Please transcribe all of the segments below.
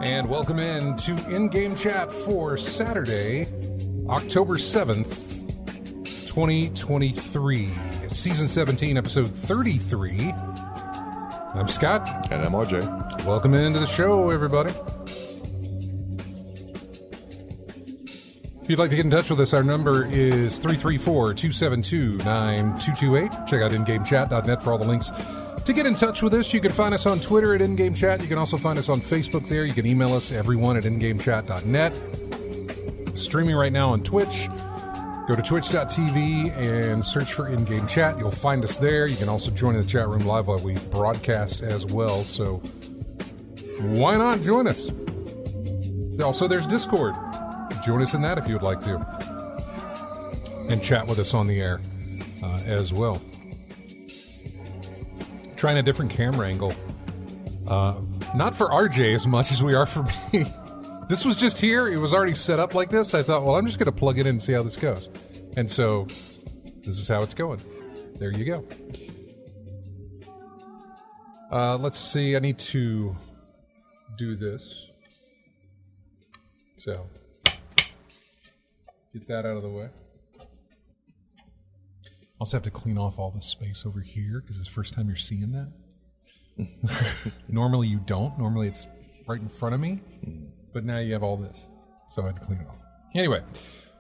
And welcome in to In-Game Chat for Saturday, October 7th, 2023. Season 17, episode 33. I'm Scott. And I'm RJ. Welcome into the show, everybody. If you'd like to get in touch with us, our number is 334-272-9228. Check out ingamechat.net for all the links to get in touch with us. You can find us on Twitter at InGameChat. You can also find us on Facebook there. You can email us, everyone, at ingamechat.net. Streaming right now on Twitch. Go to twitch.tv and search for In-Game Chat. You'll find us there. You can also join in the chat room live while we broadcast as well. So why not join us? Also, there's Discord. Join us in that if you would like to. And chat with us on the air as well. Trying a different camera angle. Not for RJ as much as we are for me. This was just here. It was already set up like this. I thought, well, I'm just going to plug it in and see how this goes. And so this is how it's going. There you go. Let's see. I need to do this. So get that out of the way. Also have to clean off all this space over here because it's the first time you're seeing that. Normally you don't. Normally it's right in front of me. But now you have all this. So I had to clean it off. Anyway,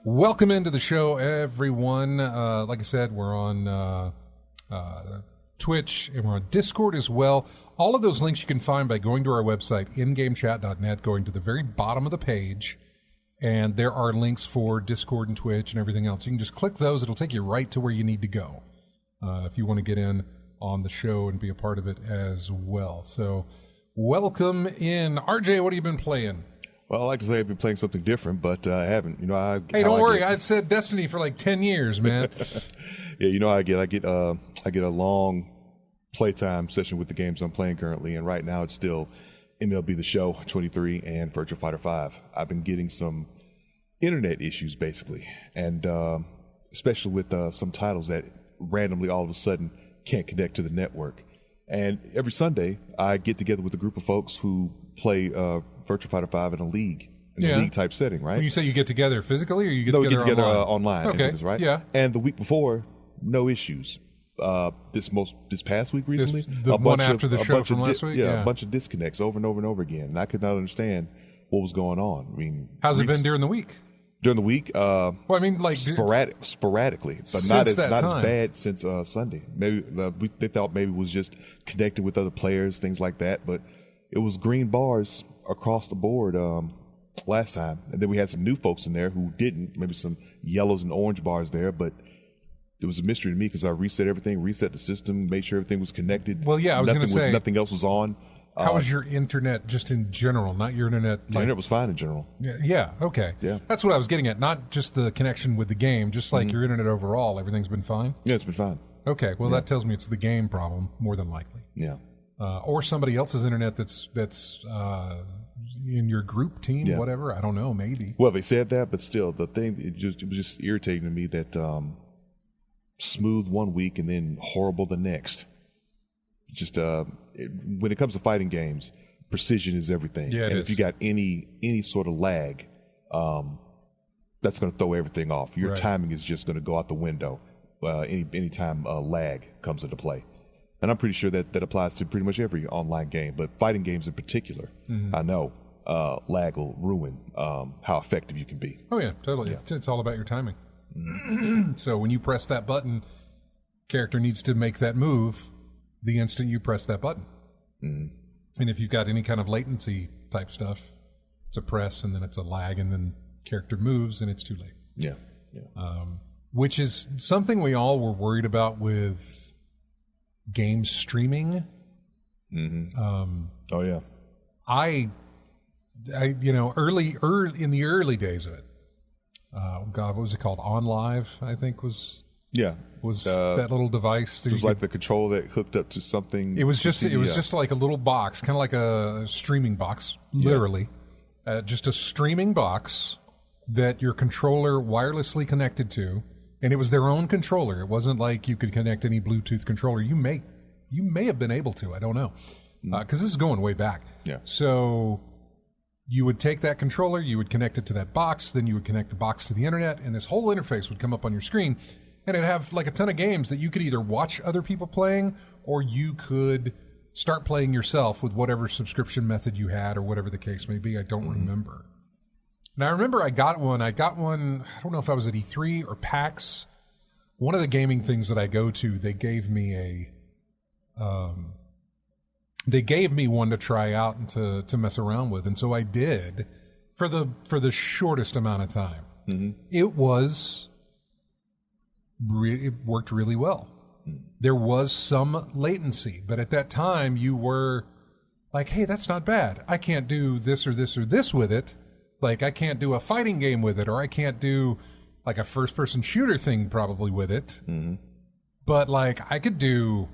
welcome into the show, everyone. Like I said, we're on Twitch and we're on Discord as well. All of those links you can find by going to our website, ingamechat.net, going to the very bottom of the page. And there are links for Discord and Twitch and everything else. You can just click those. It'll take you right to where you need to go if you want to get in on the show and be a part of it as well. So welcome in. RJ, what have you been playing? Well, I like to say I've been playing something different, but I haven't. You know, hey, don't worry. I'd said Destiny for like 10 years, man. Yeah, you know how I get a long playtime session with the games I'm playing currently, and right now it's still MLB The Show 23 and Virtua Fighter 5. I've been getting some internet issues basically, and especially with some titles that randomly all of a sudden can't connect to the network. And every Sunday I get together with a group of folks who play Virtua Fighter 5 in a league, a league type setting, right? When you say you get together physically, or you get no, together we get together online? online, okay, right? Yeah. And the week before, no issues. This past week recently, the one after the show from last week, a bunch of disconnects over and over and over again, and I could not understand what was going on. I mean, how's it been during the week? During the week, well, I mean, like sporadically, but not as bad since Sunday. Maybe they thought maybe it was just connected with other players, things like that. But it was green bars across the board last time, and then we had some new folks in there who didn't. Maybe some yellows and orange bars there, but it was a mystery to me because I reset everything, reset the system, made sure everything was connected. Well, yeah, I was going to say nothing else was on. How was your internet just in general, not your internet? My internet was fine in general. Yeah, okay. Yeah. That's what I was getting at, not just the connection with the game, just like your internet overall, everything's been fine? Yeah, it's been fine. Okay, well, that tells me it's the game problem, more than likely. Yeah. Or somebody else's internet that's in your group team, whatever. I don't know, maybe. Well, they said that, but still, the thing, it was just irritating to me that smooth one week and then horrible the next. Just when it comes to fighting games, precision is everything. Yeah, and if you got any sort of lag, that's going to throw everything off. Your timing is just going to go out the window. Any time lag comes into play, and I'm pretty sure that applies to pretty much every online game, but fighting games in particular, I know lag will ruin how effective you can be. Oh yeah, totally. Yeah. It's all about your timing. So when you press that button character needs to make that move the instant you press that button. And if you've got any kind of latency type stuff, it's a press and then it's a lag and then character moves and it's too late. Yeah. Which is something we all were worried about with game streaming. Oh yeah. I early in the early days of it. God, what was it called? OnLive, I think was that little device. It was like the controller that hooked up to something. It was just like a little box, kind of like a streaming box, literally, just a streaming box that your controller wirelessly connected to, and it was their own controller. It wasn't like you could connect any Bluetooth controller. You may have been able to. I don't know, because this is going way back. Yeah. So you would take that controller, you would connect it to that box, then you would connect the box to the internet, and this whole interface would come up on your screen, and it'd have like a ton of games that you could either watch other people playing, or you could start playing yourself with whatever subscription method you had, or whatever the case may be. I don't remember. Now, I remember I got one, I don't know if I was at E3 or PAX. One of the gaming things that I go to, they gave me one to try out and to mess around with, and so I did for the shortest amount of time. It worked really well. There was some latency, but at that time you were like, hey, that's not bad. I can't do this or this or this with it. Like, I can't do a fighting game with it, or I can't do like a first-person shooter thing probably with it. But like, I could do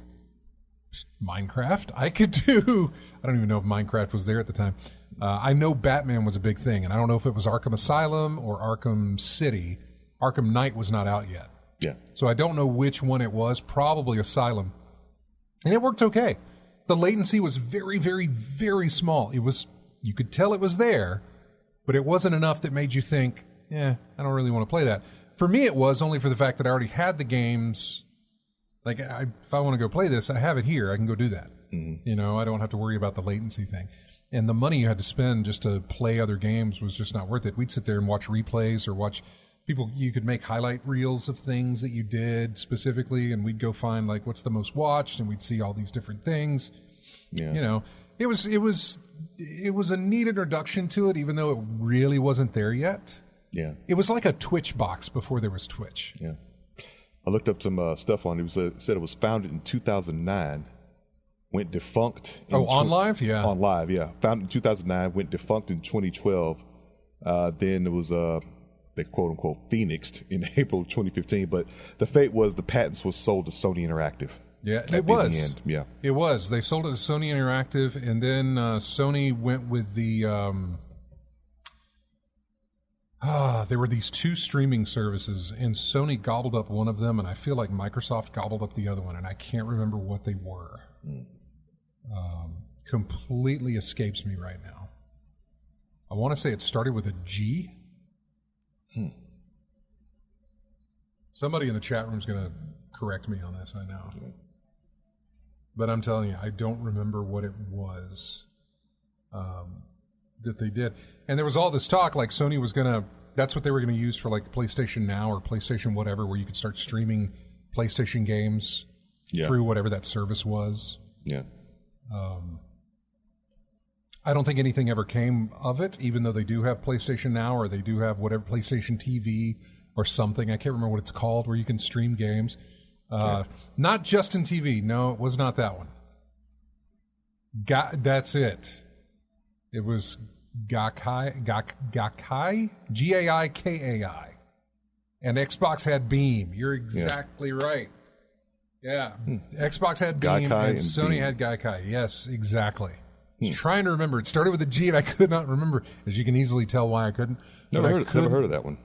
Minecraft. I don't even know if Minecraft was there at the time. I know Batman was a big thing, and I don't know if it was Arkham Asylum or Arkham City. Arkham Knight was not out yet. Yeah. So I don't know which one it was, probably Asylum. And it worked okay. The latency was very, very, very small. You could tell it was there, but it wasn't enough that made you think, I don't really want to play that. For me, it was only for the fact that I already had the games. Like, if I want to go play this, I have it here. I can go do that. I don't have to worry about the latency thing. And the money you had to spend just to play other games was just not worth it. We'd sit there and watch replays or watch people. You could make highlight reels of things that you did specifically, and we'd go find, like, what's the most watched, and we'd see all these different things. Yeah. It was a neat introduction to it, even though it really wasn't there yet. Yeah. It was like a Twitch box before there was Twitch. Yeah. I looked up some stuff on it. It said it was founded in 2009, went defunct. OnLive? Yeah. OnLive, yeah. Founded in 2009, went defunct in 2012. Then it was, they quote-unquote phoenixed in April 2015. But the fate was the patents was sold to Sony Interactive. Yeah, it was. The end. Yeah. It was. They sold it to Sony Interactive, and then Sony went with the... there were these two streaming services, and Sony gobbled up one of them, and I feel like Microsoft gobbled up the other one, and I can't remember what they were. Completely escapes me right now. I want to say it started with a G. Somebody in the chat room is going to correct me on this, I know. But I'm telling you, I don't remember what it was that they did. And there was all this talk like Sony was going to, that's what they were going to use for like the PlayStation Now or PlayStation whatever, where you could start streaming PlayStation games through whatever that service was. Yeah. I don't think anything ever came of it, even though they do have PlayStation Now or they do have whatever, PlayStation TV or something. I can't remember what it's called, where you can stream games. Not Justin TV. No, it was not that one. That's it. It was Gaikai, Gaikai, and Xbox had Beam. You're exactly right. Yeah, Xbox had Beam, Gaikai and Sony Beam. had Gaikai. Yes, exactly. I was trying to remember. It started with a G, and I could not remember. As you can easily tell, why I couldn't. Never heard of that one.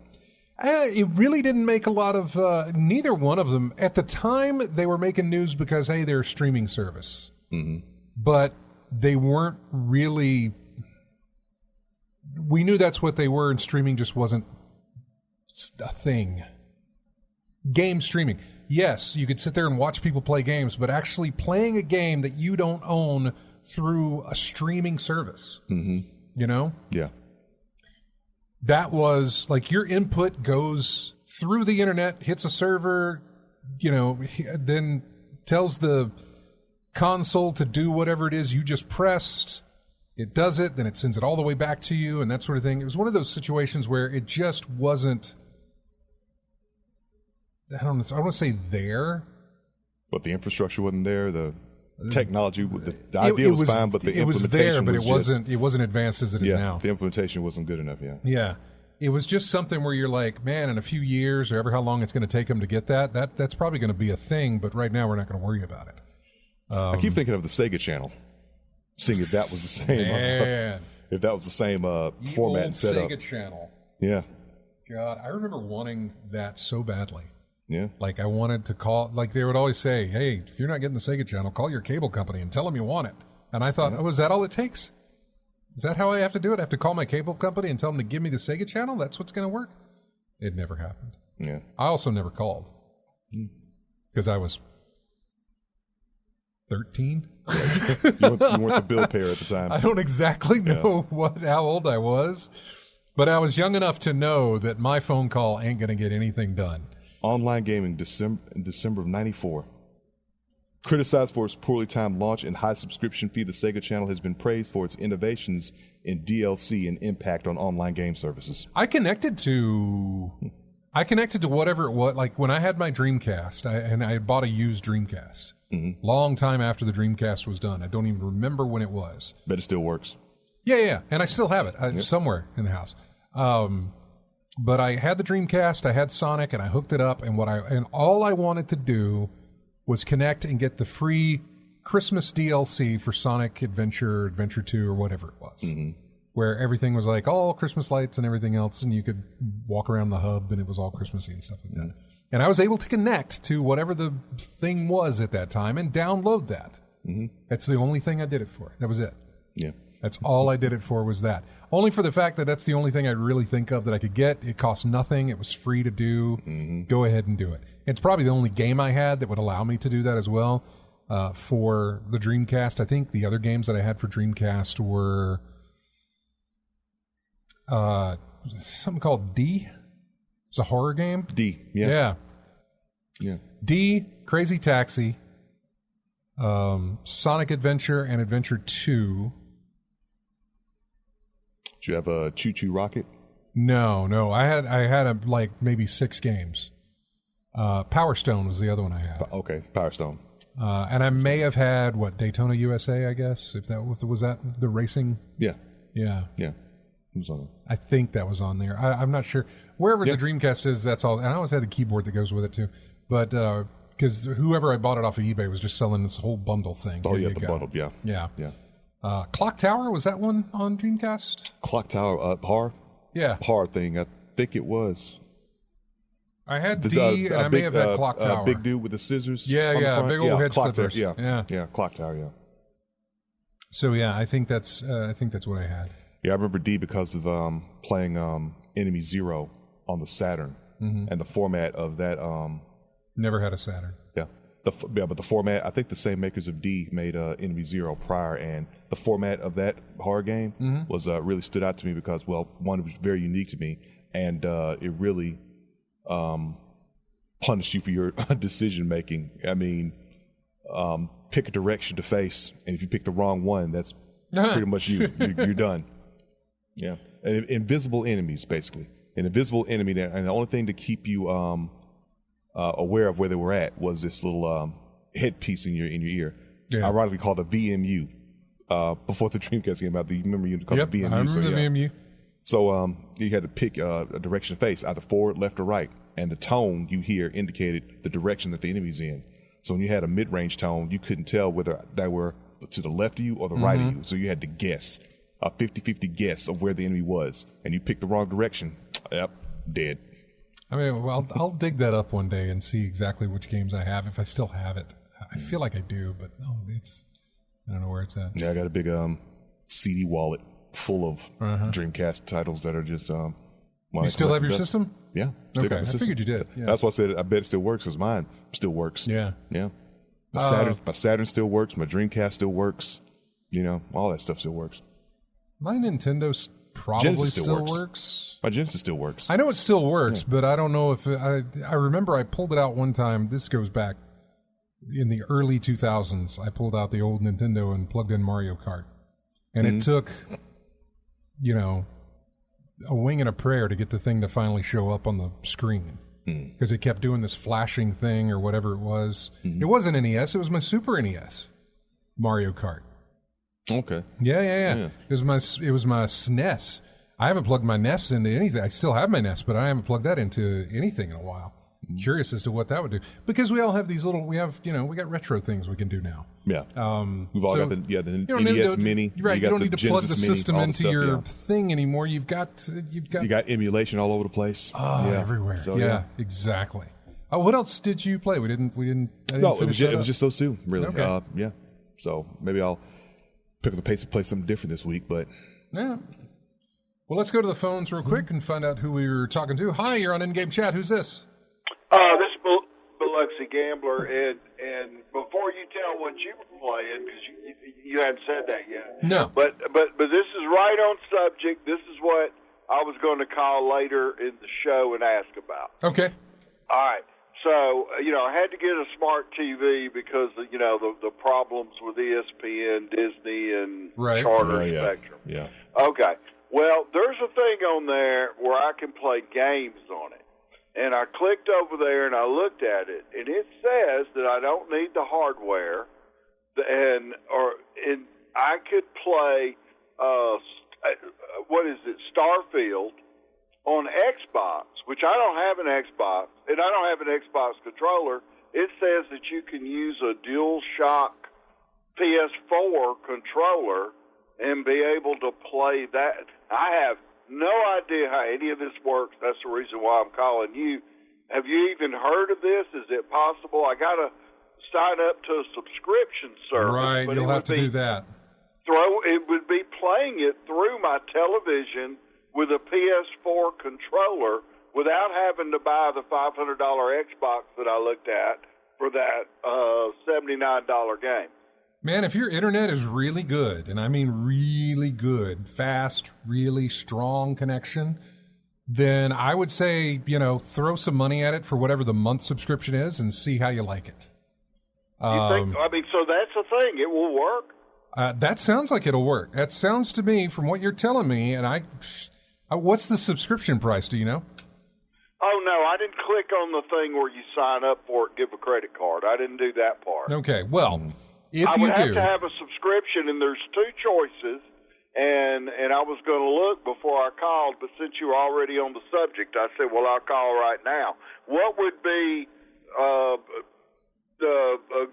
It really didn't make a lot of. Neither one of them at the time. They were making news because they're a streaming service, but they weren't really. We knew that's what they were, and streaming just wasn't a thing. Game streaming. Yes, you could sit there and watch people play games, but actually playing a game that you don't own through a streaming service, you know? Yeah. That was like your input goes through the internet, hits a server, then tells the console to do whatever it is you just pressed. It does it, then it sends it all the way back to you and that sort of thing. It was one of those situations where it just wasn't, I don't want to say there. But the infrastructure wasn't there. The technology, the idea was fine, but the implementation it wasn't advanced as it is now. The implementation wasn't good enough. Yeah. It was just something where you're like, man, in a few years or ever how long it's going to take them to get that's probably going to be a thing. But right now, we're not going to worry about it. I keep thinking of the Sega Channel, seeing if that was the same. If that was the same format and setup. Sega Channel. Yeah. God, I remember wanting that so badly. Yeah. Like I wanted to call, like they would always say, hey, if you're not getting the Sega Channel, call your cable company and tell them you want it. And I thought, is that all it takes? Is that how I have to do it? I have to call my cable company and tell them to give me the Sega Channel? That's what's going to work? It never happened. Yeah. I also never called because I was 13. You weren't the bill payer at the time. I don't exactly know how old I was, but I was young enough to know that my phone call ain't going to get anything done. Online gaming in December of 94. Criticized for its poorly timed launch and high subscription fee, the Sega Channel has been praised for its innovations in DLC and impact on online game services. I connected to whatever it was. Like when I had my Dreamcast, I had bought a used Dreamcast. Long time after the Dreamcast was done. I don't even remember when it was. But it still works. Yeah. And I still have it somewhere in the house. But I had the Dreamcast, I had Sonic, and I hooked it up, and all I wanted to do was connect and get the free Christmas DLC for Sonic Adventure 2, or whatever it was, where everything was like all Christmas lights and everything else, and you could walk around the hub, and it was all Christmassy and stuff like that. And I was able to connect to whatever the thing was at that time and download that. That's the only thing I did it for. That was it. Yeah. That's all I did it for was that. Only for the fact that that's the only thing I really think of that I could get. It cost nothing. It was free to do. Go ahead and do it. It's probably the only game I had that would allow me to do that as well for the Dreamcast. I think the other games that I had for Dreamcast were something called D. It's a horror game. D, yeah. D, Crazy Taxi, Sonic Adventure, and Adventure 2. Did you have a Choo Choo Rocket? No. I had like maybe 6 games. Power Stone was the other one I had. Okay, Power Stone. And I may have had Daytona USA, I guess. If was that the racing. Yeah. It was on there. I think that was on there. I'm not sure. Wherever the Dreamcast is, that's all. And I always had a keyboard that goes with it too. But because whoever I bought it off of eBay was just selling this whole bundle thing. Oh, yeah, the bundle. Yeah. Clock Tower, was that one on Dreamcast? Clock Tower, horror? Yeah. Horror thing. I think it was. I had D, and I may have had Clock Tower. Big dude with the scissors. Yeah, big old hedge clippers. Yeah, Clock Tower. Yeah. So I think that's what I had. Yeah, I remember D because of playing Enemy Zero on the Saturn, and the format of that. Never had a Saturn. Yeah, but the format. I think the same makers of D made Enemy Zero prior, and the format of that horror game was really stood out to me because, well, one, it was very unique to me, and it really punish you for your decision making. I mean, pick a direction to face, and if you pick the wrong one, that's pretty much you're done. Yeah, and invisible enemies, basically. An invisible enemy, and the only thing to keep you aware of where they were at was this little headpiece in your ear. Yeah. Ironically called a VMU. Before the Dreamcast came out, you remember you called it VMU? I remember the VMU. So you had to pick a direction to face, either forward, left, or right, and the tone you hear indicated the direction that the enemy's in. So when you had a mid-range tone, you couldn't tell whether they were to the left of you or the right of you. So you had to guess, a 50-50 guess of where the enemy was. And you picked the wrong direction, yep, dead. I mean, well, I'll dig that up one day and see exactly which games I have, if I still have it. I feel like I do, but no, I don't know where it's at. Yeah, I got a big CD wallet full of Dreamcast titles that are just... you still have your system? Yeah. Okay, I figured you did. Yeah. That's why I said I bet it still works, because mine still works. Yeah. My Saturn still works. My Dreamcast still works. You know, all that stuff still works. My Nintendo probably still works. My Genesis still works. I know it still works, but I don't know if I remember I pulled it out one time. This goes back in the early 2000s. I pulled out the old Nintendo and plugged in Mario Kart, and it took, a wing and a prayer to get the thing to finally show up on the screen, because it kept doing this flashing thing or whatever it was. It wasn't NES; it was my Super NES, Mario Kart. Okay. Yeah. It was my SNES. I haven't plugged my NES into anything. I still have my NES, but I haven't plugged that into anything in a while. Curious as to what that would do, because we all have these little. We got retro things we can do now. Yeah. We've all got the NES Mini. Right. You don't need to plug the system into your stuff, thing anymore. You got emulation all over the place. Everywhere. So, exactly. What else did you play? I didn't it was just so soon, really. Okay. So maybe I'll pick up the pace and play something different this week. But yeah. Well, let's go to the phones real quick and find out who we were talking to. Hi, you're on In-Game Chat. Who's this? This is Biloxi Gambler, and before you tell what you were playing, because you hadn't said that yet. No. But this is right on subject. This is what I was going to call later in the show and ask about. Okay. All right. So, I had to get a smart TV because, the problems with ESPN, Disney, and Charter Spectrum. Yeah. Okay. Well, there's a thing on there where I can play games on it. And I clicked over there and I looked at it, and it says that I don't need the hardware, and I could play Starfield on Xbox, which I don't have an Xbox, and I don't have an Xbox controller. It says that you can use a DualShock PS4 controller and be able to play that. I have no idea how any of this works. That's the reason why I'm calling you. Have you even heard of this? Is it possible? I got to sign up to a subscription service. Right, you'll have to do that. It would be playing it through my television with a PS4 controller without having to buy the $500 Xbox that I looked at for that $79 game. Man, if your internet is really good, and I mean really good, fast, really strong connection, then I would say, throw some money at it for whatever the month subscription is and see how you like it. You think? So that's the thing. It will work? That sounds like it'll work. That sounds to me, from what you're telling me, and what's the subscription price, do you know? Oh, no, I didn't click on the thing where you sign up for it, give a credit card. I didn't do that part. Okay, well, if I you would have to have a subscription, and there's two choices, and I was going to look before I called, but since you were already on the subject, I said, well, I'll call right now. What would be a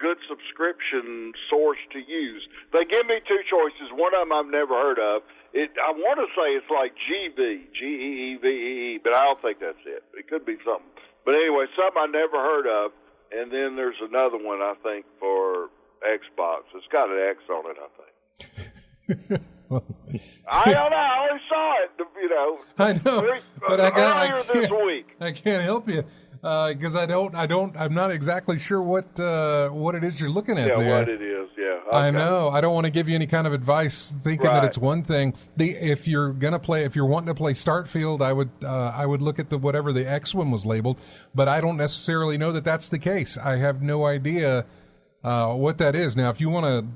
good subscription source to use? They give me two choices. One of them I've never heard of. I want to say it's like Geevee, but I don't think that's it. It could be something. But anyway, something I never heard of, and then there's another one, I think, for Xbox. It's got an X on it, I think. I don't know. I only saw it, I know, but I can't help you because I'm not exactly sure what it is you're looking at there. What it is. Yeah, okay. I know. I don't want to give you any kind of advice thinking that it's one thing. If you're wanting to play Starfield, I would look at whatever the X one was labeled, but I don't necessarily know that that's the case. I have no idea what that is. Now, if you want to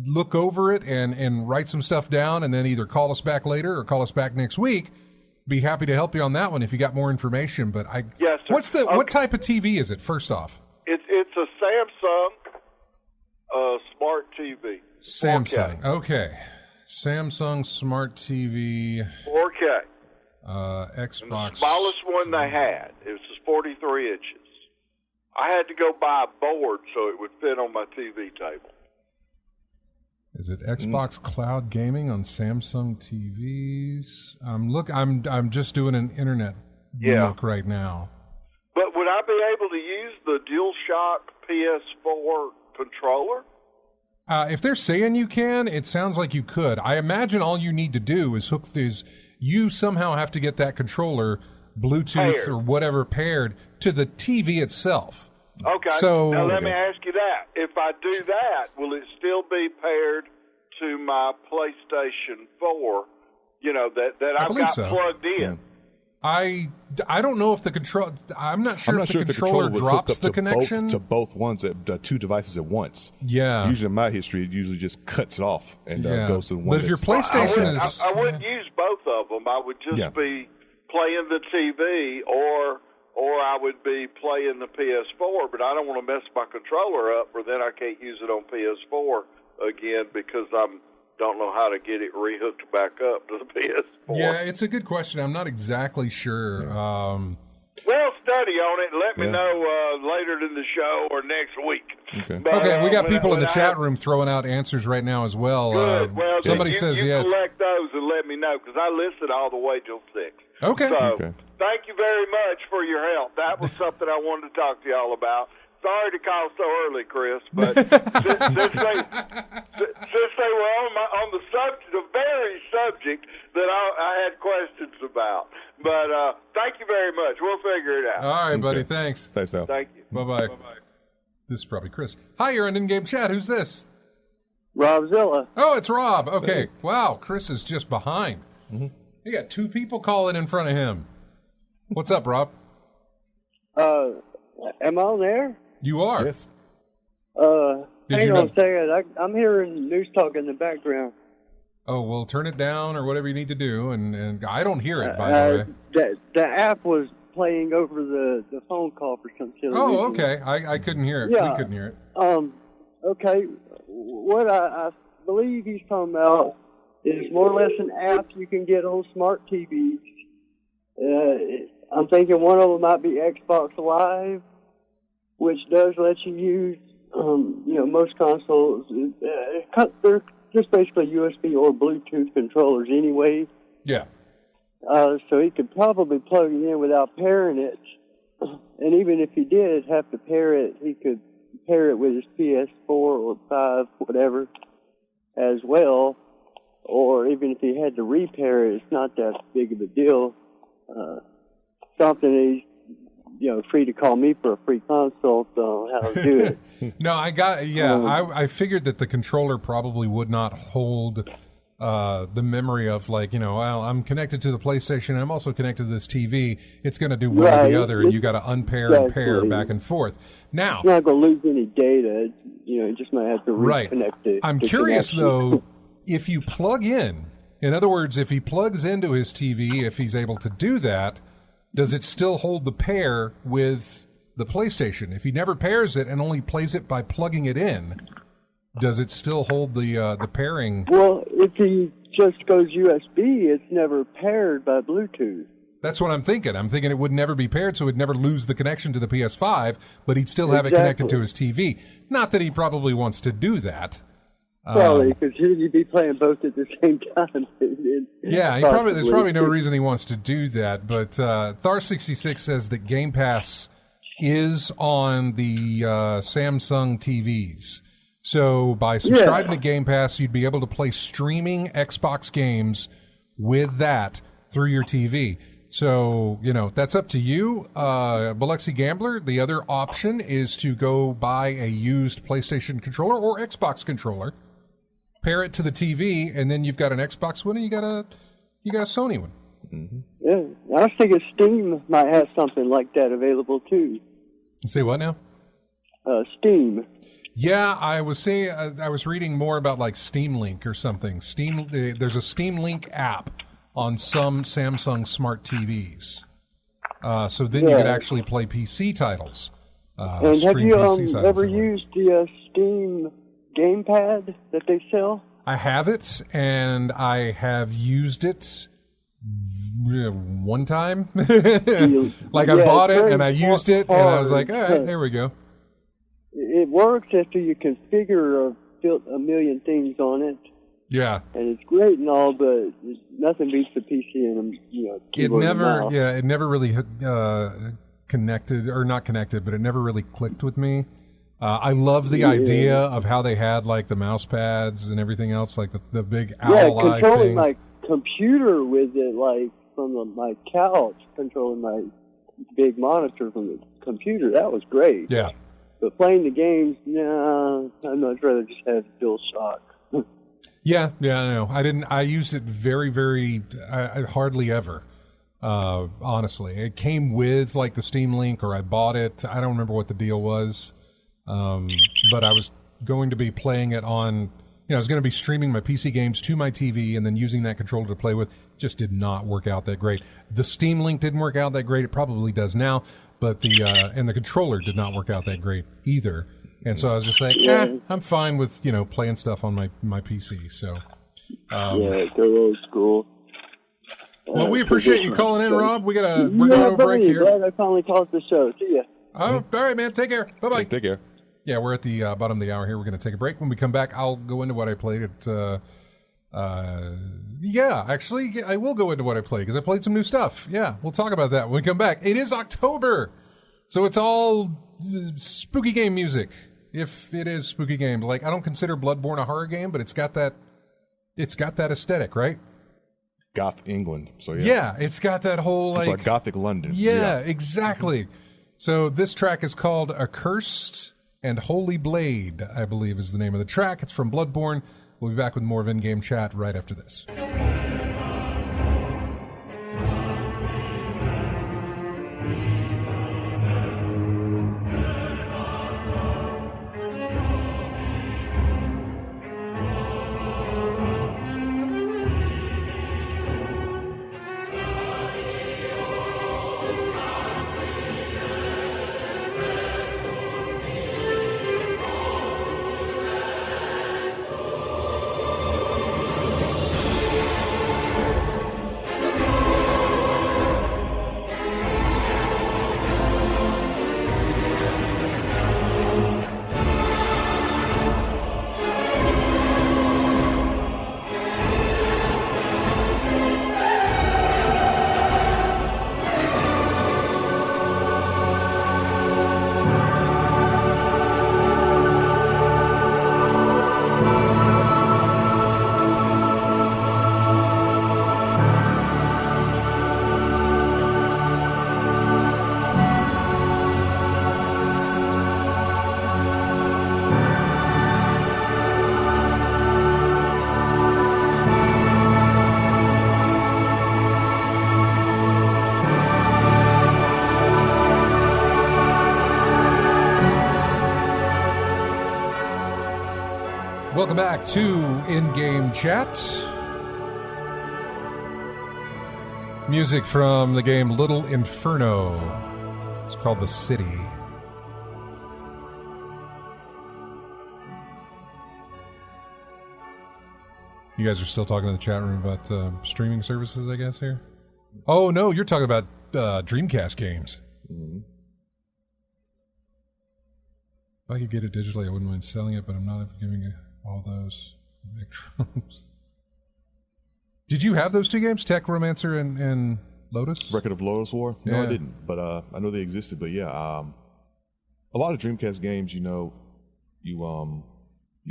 look over it and write some stuff down and then either call us back later or call us back next week, be happy to help you on that one if you got more information. But yes, sir. What type of TV is it, first off? It's a Samsung smart TV. Samsung. 4K. Okay. Samsung smart TV. 4K. Xbox. And the smallest one they had. It was just 43 inches. I had to go buy a board so it would fit on my TV table. Is it Xbox Cloud Gaming on Samsung TVs? I'm just doing an internet look right now. But would I be able to use the DualShock PS4 controller? If they're saying you can, it sounds like you could. I imagine all you need to do is you somehow have to get that controller Bluetooth or whatever paired to the TV itself. Okay. So, now let me ask you that. If I do that, will it still be paired to my PlayStation 4 that I've believe got so. plugged in. I don't know if the control. I'm not sure, I'm not if sure the if the controller controller would drops hook the up connection. to both ones, two devices at once. Yeah. Usually in my history, it usually just cuts it off and Yeah. goes to the one. But if your that's- PlayStation is, I wouldn't use both of them. I would just be playing the TV, or I would be playing the PS4. But I don't want to mess my controller up, or then I can't use it on PS4 again because don't know how to get it rehooked back up to the PS4. yeah, it's a good question. I'm not exactly sure. Well, study on it and let me know later in the show or next week. Okay. But, Okay, we got when people in the I chat have- room throwing out answers right now as well. Good. Well, somebody you says, yeah, it's collect those and let me know because I listen all the way till 6. okay. So, thank you very much for your help. That was something I wanted to talk to y'all about. Sorry to call so early, Chris, but since they were on the subject, the very subject that I had questions about. But thank you very much. We'll figure it out. All right, buddy. Thanks. Thanks, now. Thank you. Bye-bye. This is probably Chris. Hi, you're in in-game chat. Who's this? Robzilla. Oh, it's Rob. Okay. Wow, Chris is just behind. You got 2 people calling in front of him. What's up, Rob? Am I on there? You are. Yes. Did Hang you on know? a second. I'm hearing news talk in the background. Oh, well, turn it down or whatever you need to do. And I don't hear it, by the way. The app was playing over the phone call for some silly reason. Oh, okay. I couldn't hear it. Yeah. We couldn't hear it. Okay. What I believe he's talking about is more or less an app you can get on smart TVs. I'm thinking one of them might be Xbox Live, which does let you use, most consoles. They're just basically USB or Bluetooth controllers anyway. Yeah. So he could probably plug it in without pairing it. And even if he did have to pair it, he could pair it with his PS4 or 5, whatever, as well. Or even if he had to repair it, it's not that big of a deal. Something he's, free to call me for a free consult on how to do it. No, I figured that the controller probably would not hold the memory of well, I'm connected to the PlayStation and I'm also connected to this TV. It's going to do one or the other, and you got to unpair and pair back and forth. Now, it's not going to lose any data. It just might have to reconnect it. I'm curious though, if you plug in other words, if he plugs into his TV, if he's able to do that, does it still hold the pair with the PlayStation? If he never pairs it and only plays it by plugging it in, does it still hold the pairing? Well, if he just goes USB, it's never paired by Bluetooth. That's what I'm thinking. I'm thinking it would never be paired, so it would never lose the connection to the PS5, but he'd still have it connected to his TV. Not that he probably wants to do that. Probably, because he'd be playing both at the same time. Yeah, there's probably no reason he wants to do that. But Thar66 says that Game Pass is on the Samsung TVs. So by subscribing to Game Pass, you'd be able to play streaming Xbox games with that through your TV. So, that's up to you. Biloxi Gambler, the other option is to go buy a used PlayStation controller or Xbox controller, pair it to the TV, and then you've got an Xbox one and you got a Sony one. Mm-hmm. Yeah, I was thinking Steam might have something like that available too. Say what now? Steam. Yeah, I was saying I was reading more about like Steam Link or something. There's a Steam Link app on some Samsung smart TVs. So then you could actually play PC titles. And have you ever used the Steam gamepad that they sell? I have it, and I have used it one time. I bought it, and I used it, and I was like, all right, there we go. It works after you configure a million things on it. Yeah, and it's great and all, but nothing beats the PC and keyboard and mouse. It never really connected, or not connected, but it never really clicked with me. I love the idea of how they had like the mouse pads and everything else, like the big owl-eye controlling things. my computer with it, like from my couch, controlling my big monitor from the computer. That was great. Yeah. But playing the games, I'd much rather just have DualShock. Yeah, I know. I used it very, I hardly ever, honestly. It came with, like, the Steam Link, or I bought it. I don't remember what the deal was. But I was going to be playing it on, I was going to be streaming my PC games to my TV and then using that controller to play with. Just did not work out that great. The Steam Link didn't work out that great. It probably does now, but and the controller did not work out that great either. And so I was just like, I'm fine with, playing stuff on my PC. So, go old school. Well, we appreciate you calling in, Rob. We're going to break here. Glad I finally called the show. See ya. Oh, all right, man. Take care. Bye-bye. Take care. Yeah, we're at the bottom of the hour here. We're going to take a break. When we come back, I'll go into what I played at... actually, I will go into what I played, because I played some new stuff. Yeah, we'll talk about that when we come back. It is October, so it's all spooky game music. If it is spooky game, like, I don't consider Bloodborne a horror game, but it's got that aesthetic, right? Goth England, so yeah. Yeah, it's got that whole, It's like Gothic London. Yeah, exactly. So this track is called Accursed and Holy Blade, I believe is the name of the track. It's from Bloodborne. We'll be back with more of in-game chat right after this. Welcome back to In-Game Chat. Music from the game Little Inferno. It's called The City. You guys are still talking in the chat room about streaming services, I guess, here? Oh, no, you're talking about Dreamcast games. Mm-hmm. If I could get it digitally, I wouldn't mind selling it, but I'm not giving it all those electrons. Did you have those two games, Tech Romancer and Lotus? Record of Lotus War? No, Yeah. I didn't, but I know they existed. But yeah, a lot of Dreamcast games, you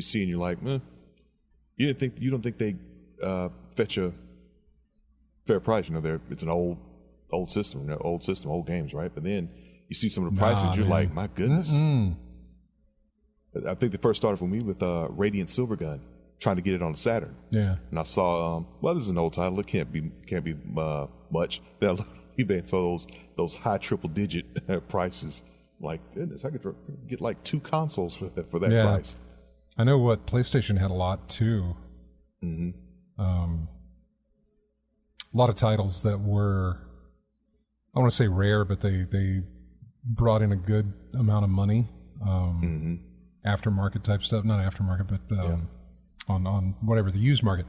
see and you're like, you don't think they fetch a fair price. It's an old system, old games, right? But then you see some of the prices, you're like, my goodness. Mm-mm. I think they first started for me with Radiant Silvergun, trying to get it on Saturn. Yeah. And I saw, this is an old title. It can't be much. Then I looked at eBay and saw those high triple-digit prices. Like, goodness, I could get like 2 consoles for that price. I know what PlayStation had a lot too. Mm-hmm. A lot of titles that were, I want to say rare, but they brought in a good amount of money. Aftermarket type stuff, not aftermarket, but on whatever, the used market.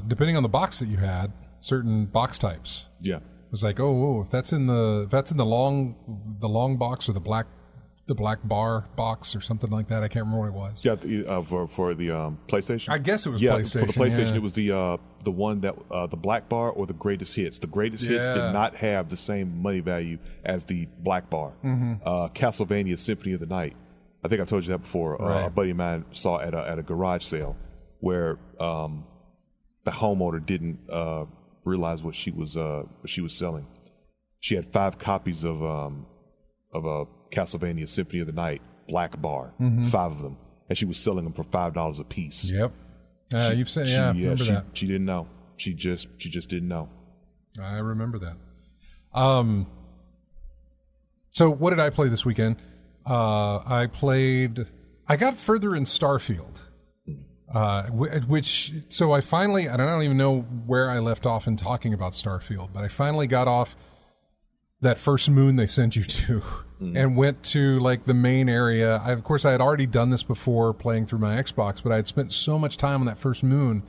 Depending on the box that you had, certain box types. Yeah. It was like, if that's in the long box or the black bar box or something like that. I can't remember what it was. Yeah, for the PlayStation. I guess it was PlayStation. For the PlayStation, yeah. It was the one that the black bar or the greatest hits. The greatest hits did not have the same money value as the black bar. Castlevania Symphony of the Night. I think I've told you that before. Right. A buddy of mine saw at a garage sale where the homeowner didn't realize what she was selling. She had 5 copies of a Castlevania Symphony of the Night black bar, 5 of them, and she was selling them for $5 a piece. Yep. You've said, I remember that. She didn't know. She just didn't know. I remember that. So what did I play this weekend? I got further in Starfield, so I finally, I don't even know where I left off in talking about Starfield, but I finally got off that first moon they sent you to and went to like the main area. Of course, I had already done this before playing through my Xbox, but I had spent so much time on that first moon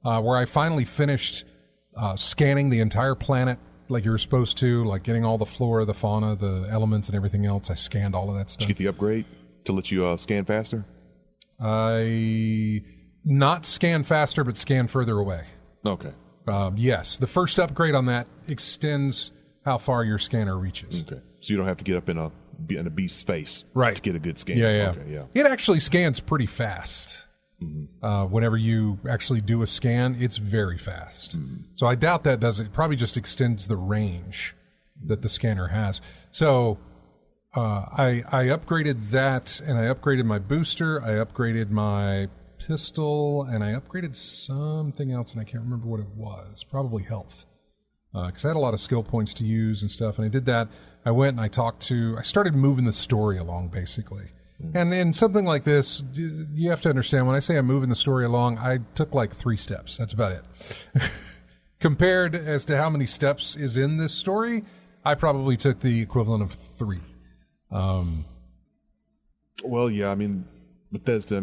where I finally finished scanning the entire planet like you were supposed to, like getting all the flora, the fauna, the elements, and everything else. I scanned all of that stuff. Did you get the upgrade to let you scan faster? I not scan faster, but scan further away. Okay. Yes, the first upgrade on that extends how far your scanner reaches. Okay, so you don't have to get up in a beast's face to get a good scan. Yeah. Okay, yeah. It actually scans pretty fast. Whenever you actually do a scan, it's very fast. So I doubt that does it. Probably just extends the range that the scanner has. So I upgraded that, and I upgraded my booster. I upgraded my pistol, and I upgraded something else, and I can't remember what it was. Probably health. Because I had a lot of skill points to use and stuff, and I did that. I went and I started moving the story along, basically. And in something like this, you have to understand, when I say I'm moving the story along, I took like 3 steps. That's about it. Compared as to how many steps is in this story, I probably took the equivalent of 3. Well, yeah, I mean, Bethesda,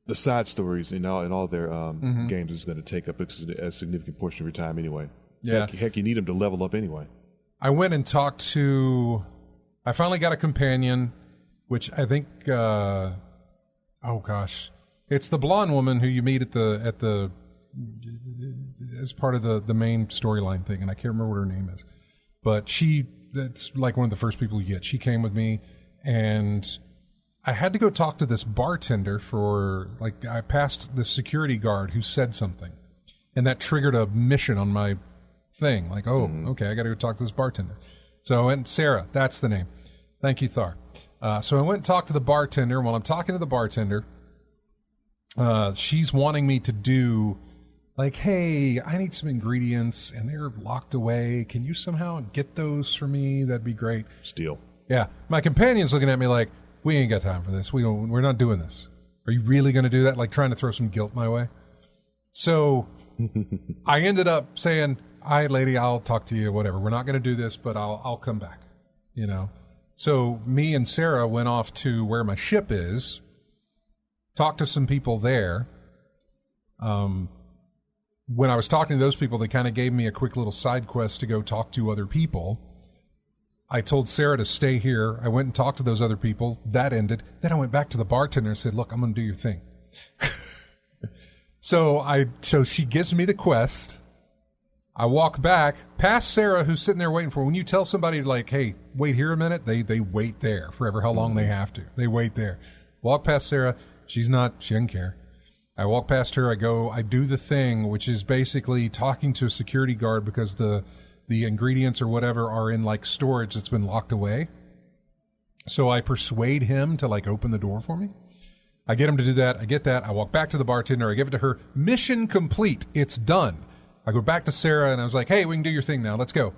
the side stories in all their games is going to take up a significant portion of your time anyway. Yeah. Heck, you need them to level up anyway. I went and talked to... I finally got a companion, which I think... oh, gosh. It's the blonde woman who you meet at the as part of the main storyline thing, and I can't remember what her name is. But that's like one of the first people you get. She came with me, and... I had to go talk to this bartender I passed the security guard who said something, and that triggered a mission on my thing. Like, okay, I got to go talk to this bartender. So I went, Sarah, that's the name. Thank you, Thar. So I went and talked to the bartender, and while I'm talking to the bartender, she's wanting me to do, like, hey, I need some ingredients, and they're locked away. Can you somehow get those for me? That'd be great. Steal. Yeah. My companion's looking at me like, we ain't got time for this. We're not doing this. Are you really going to do that? Like trying to throw some guilt my way? So I ended up saying, all right, lady, I'll talk to you, whatever. We're not going to do this, but I'll come back, So me and Sarah went off to where my ship is, talked to some people there. When I was talking to those people, they kind of gave me a quick little side quest to go talk to other people. I told Sarah to stay here. I went and talked to those other people. That ended. Then I went back to the bartender and said, look, I'm going to do your thing. So she gives me the quest. I walk back past Sarah, who's sitting there waiting for her. When you tell somebody like, hey, wait here a minute, they wait there forever, how long they have to. They wait there. Walk past Sarah. She doesn't care. I walk past her. I do the thing, which is basically talking to a security guard because the ingredients or whatever are in like storage that's been locked away. So I persuade him to like open the door for me. I get him to do that. I get that. I walk back to the bartender. I give it to her. Mission complete. It's done. I go back to Sarah and I was like, hey, we can do your thing now. Let's go.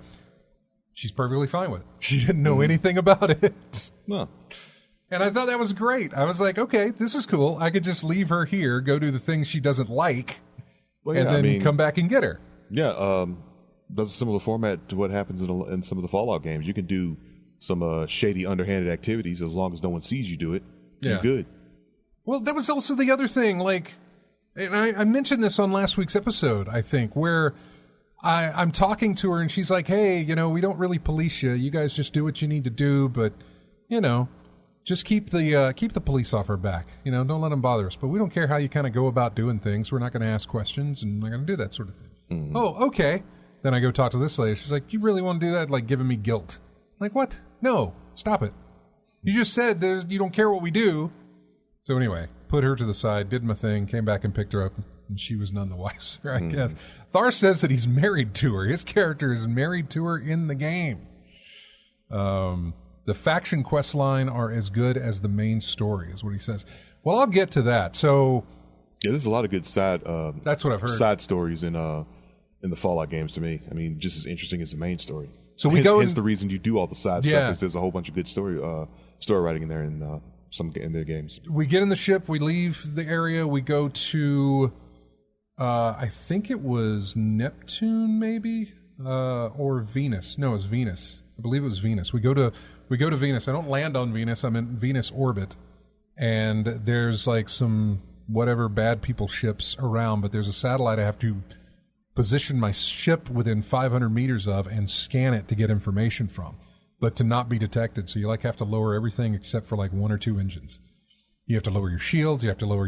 She's perfectly fine with it. She didn't know anything about it. No. And I thought that was great. I was like, okay, this is cool. I could just leave her here, go do the things she doesn't like, and then come back and get her. Yeah, that's a similar format to what happens in some of the Fallout games. You can do some shady, underhanded activities as long as no one sees you do it. You're good. Well, that was also the other thing. Like, and I mentioned this on last week's episode, I think, where I'm talking to her and she's like, hey, we don't really police you. You guys just do what you need to do, but, just keep the police off our back. Don't let them bother us. But we don't care how you kind of go about doing things. We're not going to ask questions, and we're not going to do that sort of thing. Mm-hmm. Oh, okay. Then I go talk to this lady. She's like, you really want to do that? Like giving me guilt. I'm like, what? No, stop it. You just said you don't care what we do. So anyway, put her to the side, did my thing, came back and picked her up, and she was none the wiser, I guess. Thar says that he's married to her. His character is married to her in the game. The faction quest line are as good as the main story, is what he says. Well, I'll get to that. So Yeah, there's a lot of good That's what I've heard. Side stories in the Fallout games to me. I mean, just as interesting as the main story. So we go. Hence the reason you do all the side stuff is there's a whole bunch of good story writing in there in their games. We get in the ship. We leave the area. We go to, I think it was Neptune, maybe, or Venus. No, it was Venus. I believe it was Venus. We go to Venus. I don't land on Venus. I'm in Venus orbit, and there's like some whatever bad people ships around, but there's a satellite I have to position my ship within 500 meters of and scan it to get information from, but to not be detected. So you like have to lower everything except for like one or two engines. You have to lower your shields. You have to lower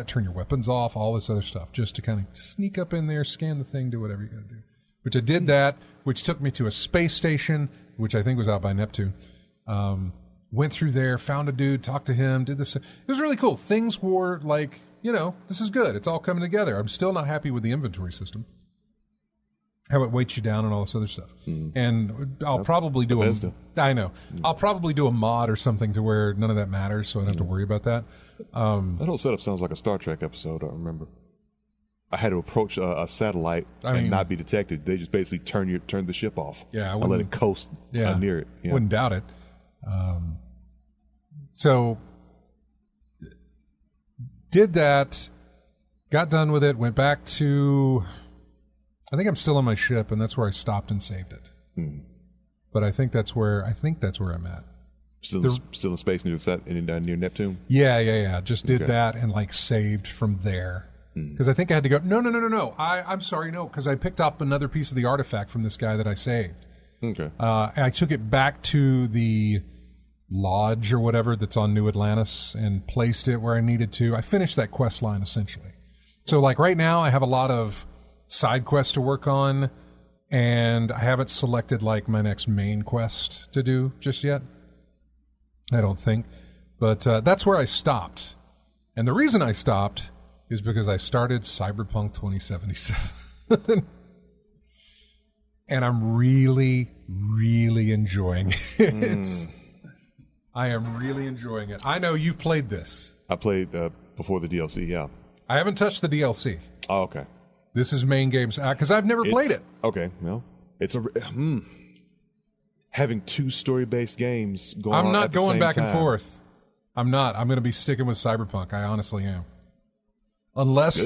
turn your weapons off, all this other stuff, just to kind of sneak up in there, scan the thing, do whatever you got to do. Which I did that, which took me to a space station, which I think was out by Neptune. Went through there, found a dude, talked to him, did this. It was really cool. Things were like, this is good. It's all coming together. I'm still not happy with the inventory system, how it weights you down and all this other stuff. And I'll probably do I'll probably do a mod or something to where none of that matters, so I don't have to worry about that. That whole setup sounds like a Star Trek episode, I remember. I had to approach a satellite and not be detected. They just basically turn the ship off. Yeah, and let it coast near it. Yeah. Wouldn't doubt it. So did that, got done with it, went back to, I think I'm still on my ship, and that's where I stopped and saved it. But I think that's where I'm at. Still in space near Neptune? Yeah. Just did that and like saved from there. Because I think I had to go, no. I'm sorry, no, because I picked up another piece of the artifact from this guy that I saved. Okay. I took it back to the lodge or whatever that's on New Atlantis and placed it where I needed to. I finished that quest line essentially. So like right now I have a lot of side quests to work on, and I haven't selected like my next main quest to do just yet. I don't think. But that's where I stopped. And the reason I stopped is because I started Cyberpunk 2077. And I'm really, really enjoying it. I am really enjoying it. I know you've played this. I played before the DLC, yeah. I haven't touched the DLC. Oh, okay. This is main games, because I've never played it. Okay, well, it's having two story-based games going on. I'm not at the going same back time. and forth. I'm not. I'm going to be sticking with Cyberpunk. I honestly am. Unless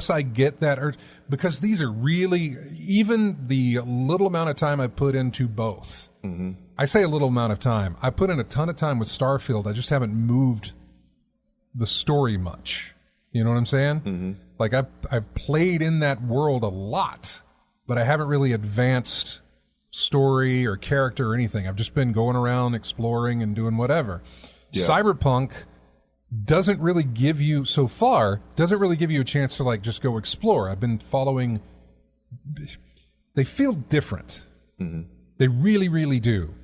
I get that urge, because these are really, even the little amount of time I put into both. I say a little amount of time. I put in a ton of time with Starfield. I just haven't moved the story much. You know what I'm saying? Like I've played in that world a lot, but I haven't really advanced story or character or anything. I've just been going around exploring and doing whatever. Yeah. Cyberpunk doesn't really give you a chance to like just go explore. I've been following. They feel different. They really, really do.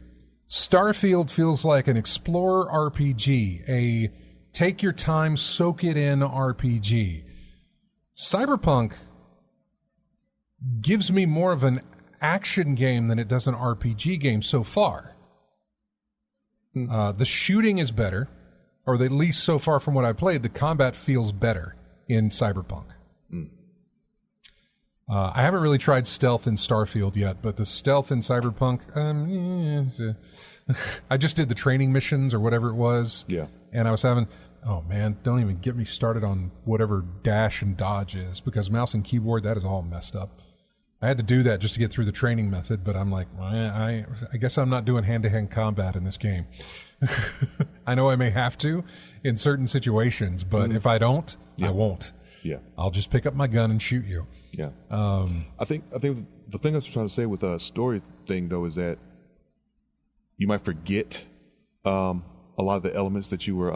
Starfield feels like an explorer RPG, a take your time, soak it in RPG. Cyberpunk gives me more of an action game than it does an RPG game so far. The shooting is better, or at least so far from what I played, the combat feels better in Cyberpunk. I haven't really tried stealth in Starfield yet, but the stealth in Cyberpunk, I just did the training missions or whatever it was. Yeah. And I was having, oh man, don't even get me started on whatever dash and dodge is, because mouse and keyboard, that is all messed up. I had to do that just to get through the training method, but I'm like, I guess I'm not doing hand-to-hand combat in this game. I know I may have to in certain situations, but if I don't, I won't. Yeah. I'll just pick up my gun and shoot you. Yeah. I think the thing I was trying to say with the story thing though is that you might forget a lot of the elements that you were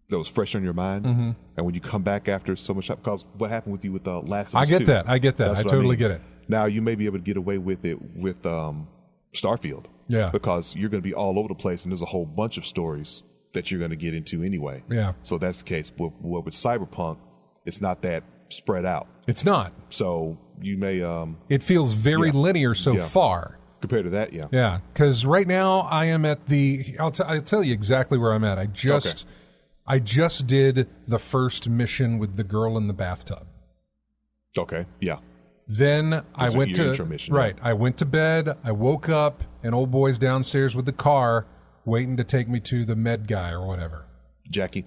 that was fresh on your mind, and when you come back after so much, because what happened with you with the last I get that. I totally get it. Now you may be able to get away with it with Starfield, because you're going to be all over the place, and there's a whole bunch of stories that you're going to get into anyway. Yeah. So that's the case. With Cyberpunk, it's not that spread out. It's not. So you may. It feels very linear so far. Compared to that, yeah. Yeah, because right now I am at the. I'll tell you exactly where I'm at. I just I just did the first mission with the girl in the bathtub. Okay, yeah. Then I went to intro mission, right. I went to bed. I woke up, and old boy's downstairs with the car, waiting to take me to the med guy or whatever. Jackie.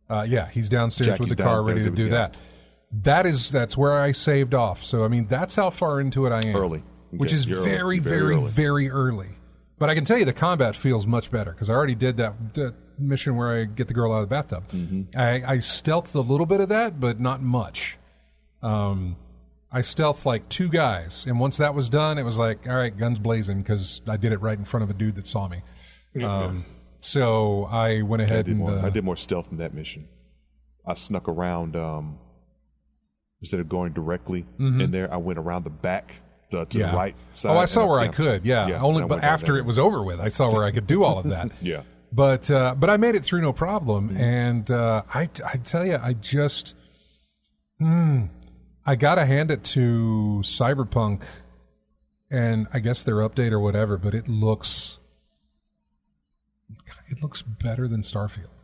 Yeah, he's downstairs Jackie's with the car, down ready to do yeah. that. That's where I saved off. So I mean, that's how far into it I am. Early. Which Okay, is you're very, early. very, early. very early. But I can tell you the combat feels much better because I already did that mission where I get the girl out of the bathtub. I stealthed a little bit of that, but not much. I stealthed like 2 guys, and once that was done, it was like, all right, guns blazing, because I did it right in front of a dude that saw me. So I went ahead I did more stealth in that mission. I snuck around, instead of going directly in there, I went around the back to the right side. Oh, I saw where I yeah. could, Yeah, only, I but went down after there. it was over with, I saw where I could do all of that. Yeah. But I made it through no problem, and I tell you, I just I gotta hand it to Cyberpunk, and I guess their update or whatever. But it looks better than Starfield.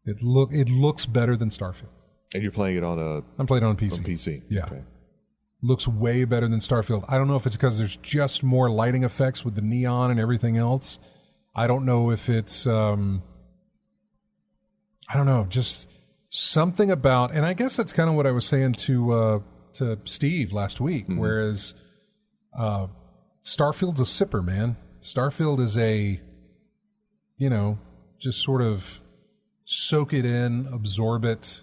It looks better than Starfield. And you're playing it on I'm playing it on PC. PC. Yeah. Okay. Looks way better than Starfield. I don't know if it's because there's just more lighting effects with the neon and everything else. I don't know if it's, I don't know, just something about, and I guess that's kind of what I was saying to Steve last week, whereas Starfield's a sipper, man. Starfield is a, just sort of soak it in, absorb it,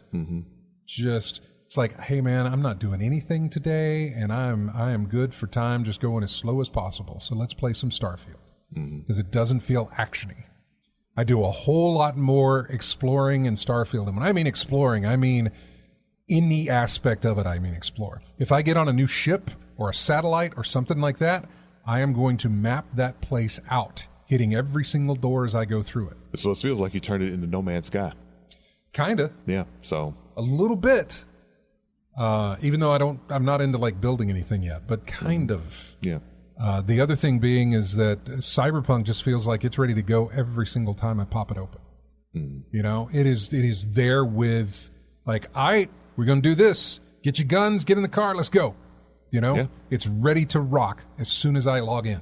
just... It's like, hey man, I'm not doing anything today, and I am good for time, just going as slow as possible. So let's play some Starfield because it doesn't feel actiony. I do a whole lot more exploring in Starfield, and when I mean exploring, I mean any aspect of it. I mean explore. If I get on a new ship or a satellite or something like that, I am going to map that place out, hitting every single door as I go through it. So it feels like you turned it into No Man's Sky. Kinda, Yeah. So a little bit. Even though I'm not into like building anything yet, but kind of. yeah. The other thing being is that Cyberpunk just feels like it's ready to go every single time I pop it open. It is there with like, we're going to do this. Get your guns, get in the car, let's go. Yeah. It's ready to rock as soon as I log in.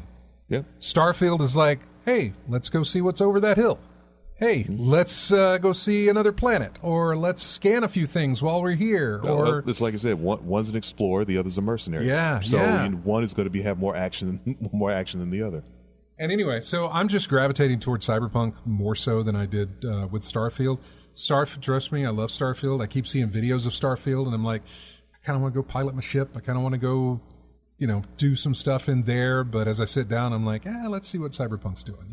Yeah. Starfield is like, hey, let's go see what's over that hill. Hey, let's go see another planet, or let's scan a few things while we're here. Or it's like I said, one's an explorer, the other's a mercenary. Yeah, So yeah. one is going to have more action than the other. And anyway, so I'm just gravitating towards Cyberpunk more so than I did with Starfield. Trust me, I love Starfield. I keep seeing videos of Starfield, and I'm like, I kind of want to go pilot my ship. I kind of want to go, do some stuff in there. But as I sit down, I'm like, let's see what Cyberpunk's doing.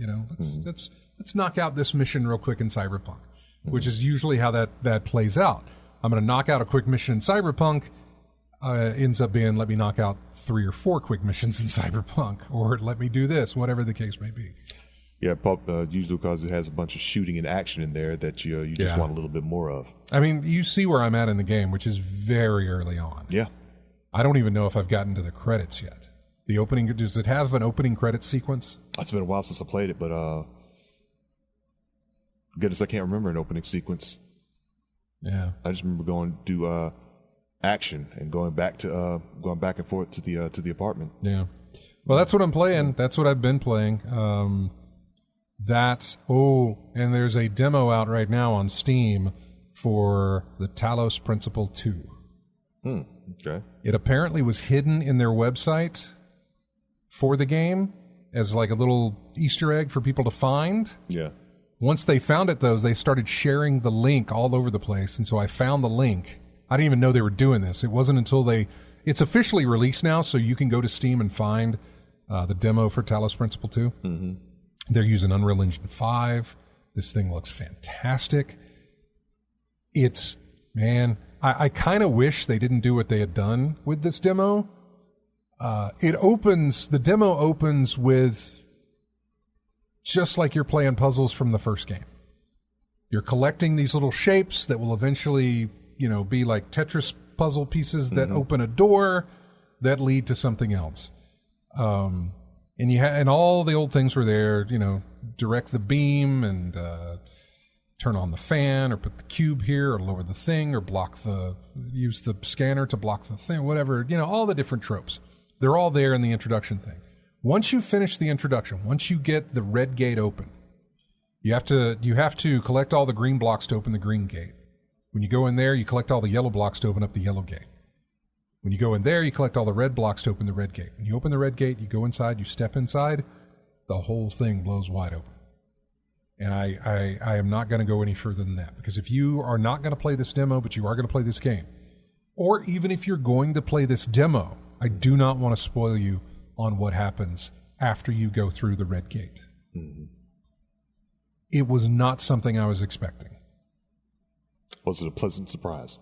Let's knock out this mission real quick in Cyberpunk, which is usually how that plays out. I'm going to knock out a quick mission in Cyberpunk. Ends up being, let me knock out 3 or 4 quick missions in Cyberpunk, or let me do this, whatever the case may be. Yeah, usually because it has a bunch of shooting and action in there that you just want a little bit more of. I mean, you see where I'm at in the game, which is very early on. Yeah. I don't even know if I've gotten to the credits yet. Does it have an opening credits sequence? It's been a while since I played it, but goodness, I can't remember an opening sequence. Yeah. I just remember going to do action and going back and forth to the apartment. Yeah. Well, that's what I'm playing. That's what I've been playing. And there's a demo out right now on Steam for the Talos Principle 2. Okay. It apparently was hidden in their website for the game as like a little Easter egg for people to find. Yeah. Once they found it, though, they started sharing the link all over the place. And so I found the link. I didn't even know they were doing this. It wasn't until it's officially released now, so you can go to Steam and find the demo for Talos Principle 2. Mm-hmm. They're using Unreal Engine 5. This thing looks fantastic. I kind of wish they didn't do what they had done with this demo. The demo opens with just like you're playing puzzles from the first game. You're collecting these little shapes that will eventually, be like Tetris puzzle pieces that open a door that lead to something else. And all the old things were there, direct the beam and turn on the fan or put the cube here or lower the thing or use the scanner to block the thing, whatever, all the different tropes. They're all there in the introduction thing. Once you finish the introduction, once you get the red gate open, you have to collect all the green blocks to open the green gate. When you go in there, you collect all the yellow blocks to open up the yellow gate. When you go in there, you collect all the red blocks to open the red gate. When you open the red gate, you go inside, you step inside, the whole thing blows wide open. And I am not going to go any further than that, because if you are not going to play this demo, but you are going to play this game, or even if you're going to play this demo, I do not want to spoil you on what happens after you go through the red gate. Mm-hmm. It was not something I was expecting. Was it a pleasant surprise?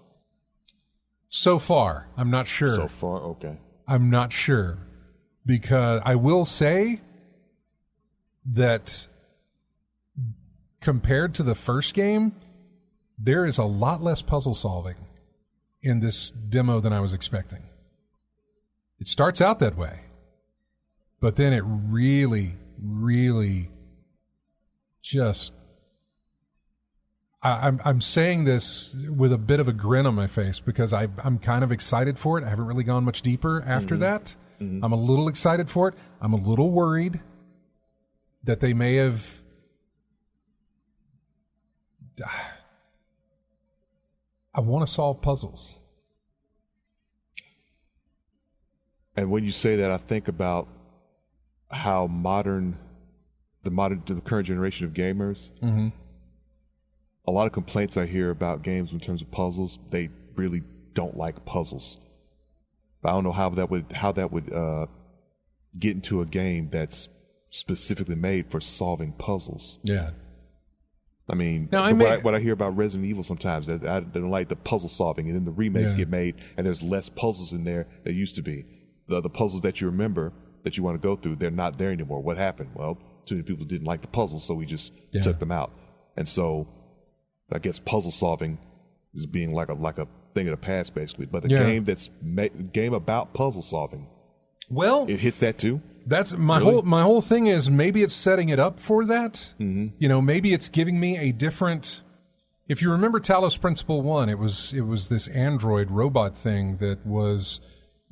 So far, I'm not sure. So far, okay. I'm not sure, because I will say that compared to the first game, there is a lot less puzzle solving in this demo than I was expecting. It starts out that way, but then it really, really just... I'm saying this with a bit of a grin on my face because I'm kind of excited for it. I haven't really gone much deeper after that. Mm-hmm. I'm a little excited for it. I'm a little worried that they may have... I want to solve puzzles. And when you say that, I think about how the current generation of gamers, mm-hmm. a lot of complaints I hear about games in terms of puzzles, they really don't like puzzles. But I don't know how that would get into a game that's specifically made for solving puzzles. Yeah. I mean, what I hear about Resident Evil sometimes, that I don't like the puzzle solving, and then the remakes get made, and there's less puzzles in there than used to be. The puzzles that you remember that you want to go through, they're not there anymore. What happened? Well, too many people didn't like the puzzles, so we just took them out. And so, I guess puzzle solving is being like a thing of the past, basically. But a game about puzzle solving, well, it hits that too. That's my whole thing is maybe it's setting it up for that. Mm-hmm. Maybe it's giving me a different. If you remember Talos Principle 1, it was this android robot thing that was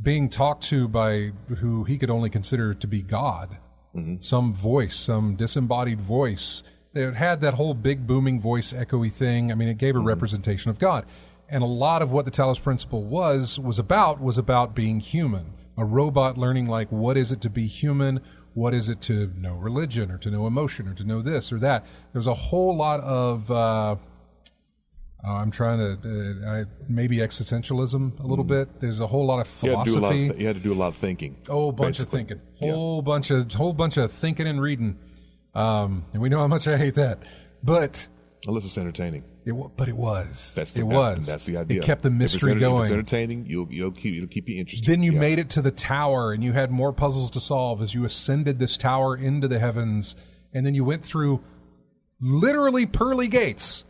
being talked to by who he could only consider to be God. Mm-hmm. Some voice, some disembodied voice. It had that whole big booming voice echoey thing. I mean, it gave a representation of God. And a lot of what the Talos Principle was about being human. A robot learning, like, what is it to be human? What is it to know religion or to know emotion or to know this or that? There's a whole lot of, maybe existentialism a little bit. There's a whole lot of philosophy. You had to do a lot of thinking. Oh, a bunch of thinking. Whole bunch of thinking and reading. And we know how much I hate that. But... unless it's entertaining. But it was. That's the idea. It kept the mystery going. If it's entertaining, it'll keep you interested. Then you made it to the tower, and you had more puzzles to solve as you ascended this tower into the heavens, and then you went through literally pearly gates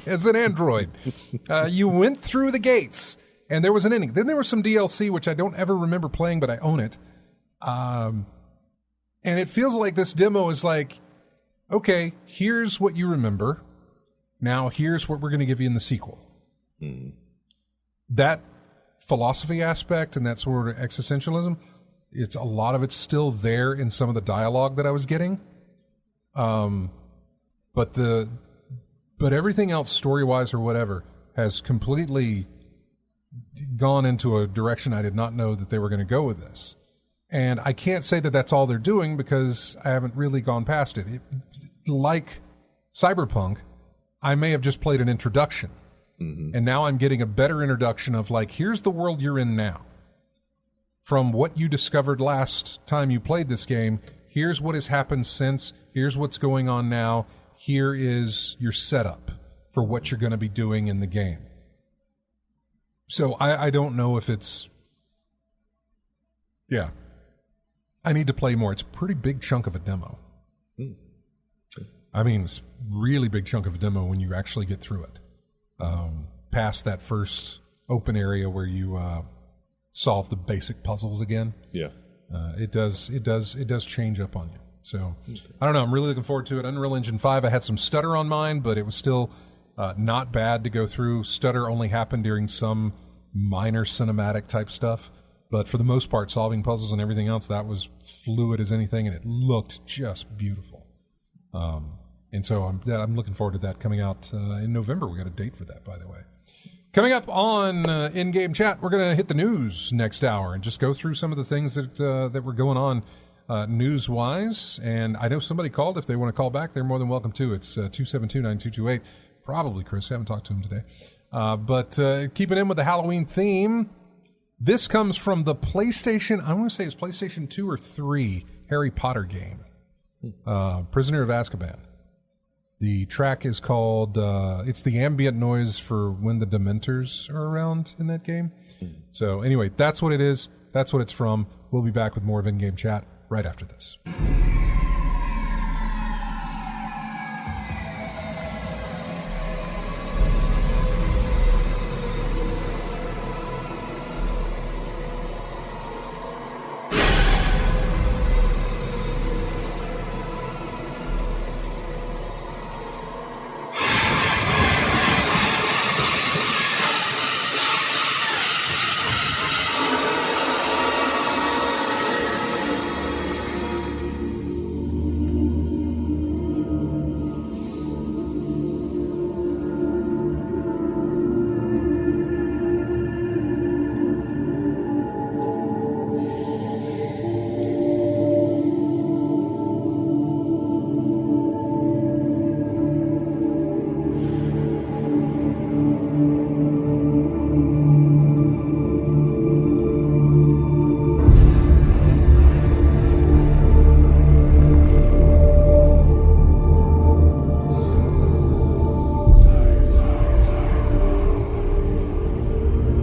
as an android. You went through the gates, and there was an ending. Then there was some DLC, which I don't ever remember playing, but I own it. And it feels like this demo is like, okay, here's what you remember. Now, here's what we're going to give you in the sequel. Mm. That philosophy aspect and that sort of existentialism, a lot of it's still there in some of the dialogue that I was getting. But everything else, story-wise or whatever, has completely gone into a direction I did not know that they were going to go with this. And I can't say that that's all they're doing because I haven't really gone past it. Like Cyberpunk, I may have just played an introduction. Mm-hmm. And now I'm getting a better introduction of, like, here's the world you're in now. From what you discovered last time you played this game, here's what has happened since, here's what's going on now, here is your setup for what you're going to be doing in the game. So I don't know if it's... Yeah. I need to play more. It's a pretty big chunk of a demo. Mm. I mean, it's a really big chunk of a demo when you actually get through it. Past that first open area where you solve the basic puzzles again. Yeah. It does change up on you. So I don't know. I'm really looking forward to it. Unreal Engine 5, I had some stutter on mine, but it was still not bad to go through. Stutter only happened during some minor cinematic type stuff. But for the most part, solving puzzles and everything else, that was fluid as anything, and it looked just beautiful. And so I'm looking forward to that coming out in November. We got a date for that, by the way. Coming up on In-Game Chat, we're going to hit the news next hour and just go through some of the things that were going on news-wise. And I know somebody called. If they want to call back, they're more than welcome to. It's 272-9228. Probably Chris. I haven't talked to him today. But keeping in with the Halloween theme, this comes from the PlayStation, I want to say it's PlayStation 2 or 3 Harry Potter game, Prisoner of Azkaban. The track is called, it's the ambient noise for when the Dementors are around in that game. So anyway, that's what it is. That's what it's from. We'll be back with more of In-Game Chat right after this.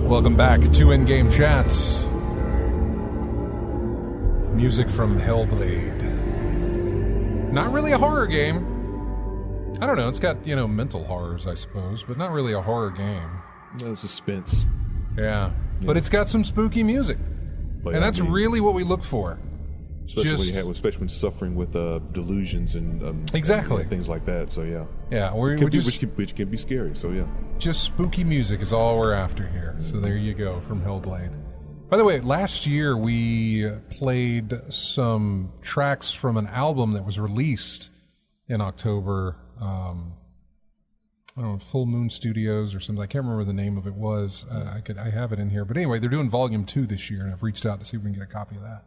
Welcome back to In-Game Chats. Music from Hellblade. Not really a horror game. I don't know, it's got, mental horrors, I suppose, but not really a horror game. No, suspense. Yeah. But it's got some spooky music. But, and that's really what we look for. Especially when suffering with delusions and exactly and things like that. So yeah, which can be scary. So yeah, just spooky music is all we're after here. So there you go from Hellblade. By the way, last year we played some tracks from an album that was released in October. I don't know, Full Moon Studios or something. I can't remember the name of it was. I have it in here, but anyway, they're doing Volume 2 this year, and I've reached out to see if we can get a copy of that.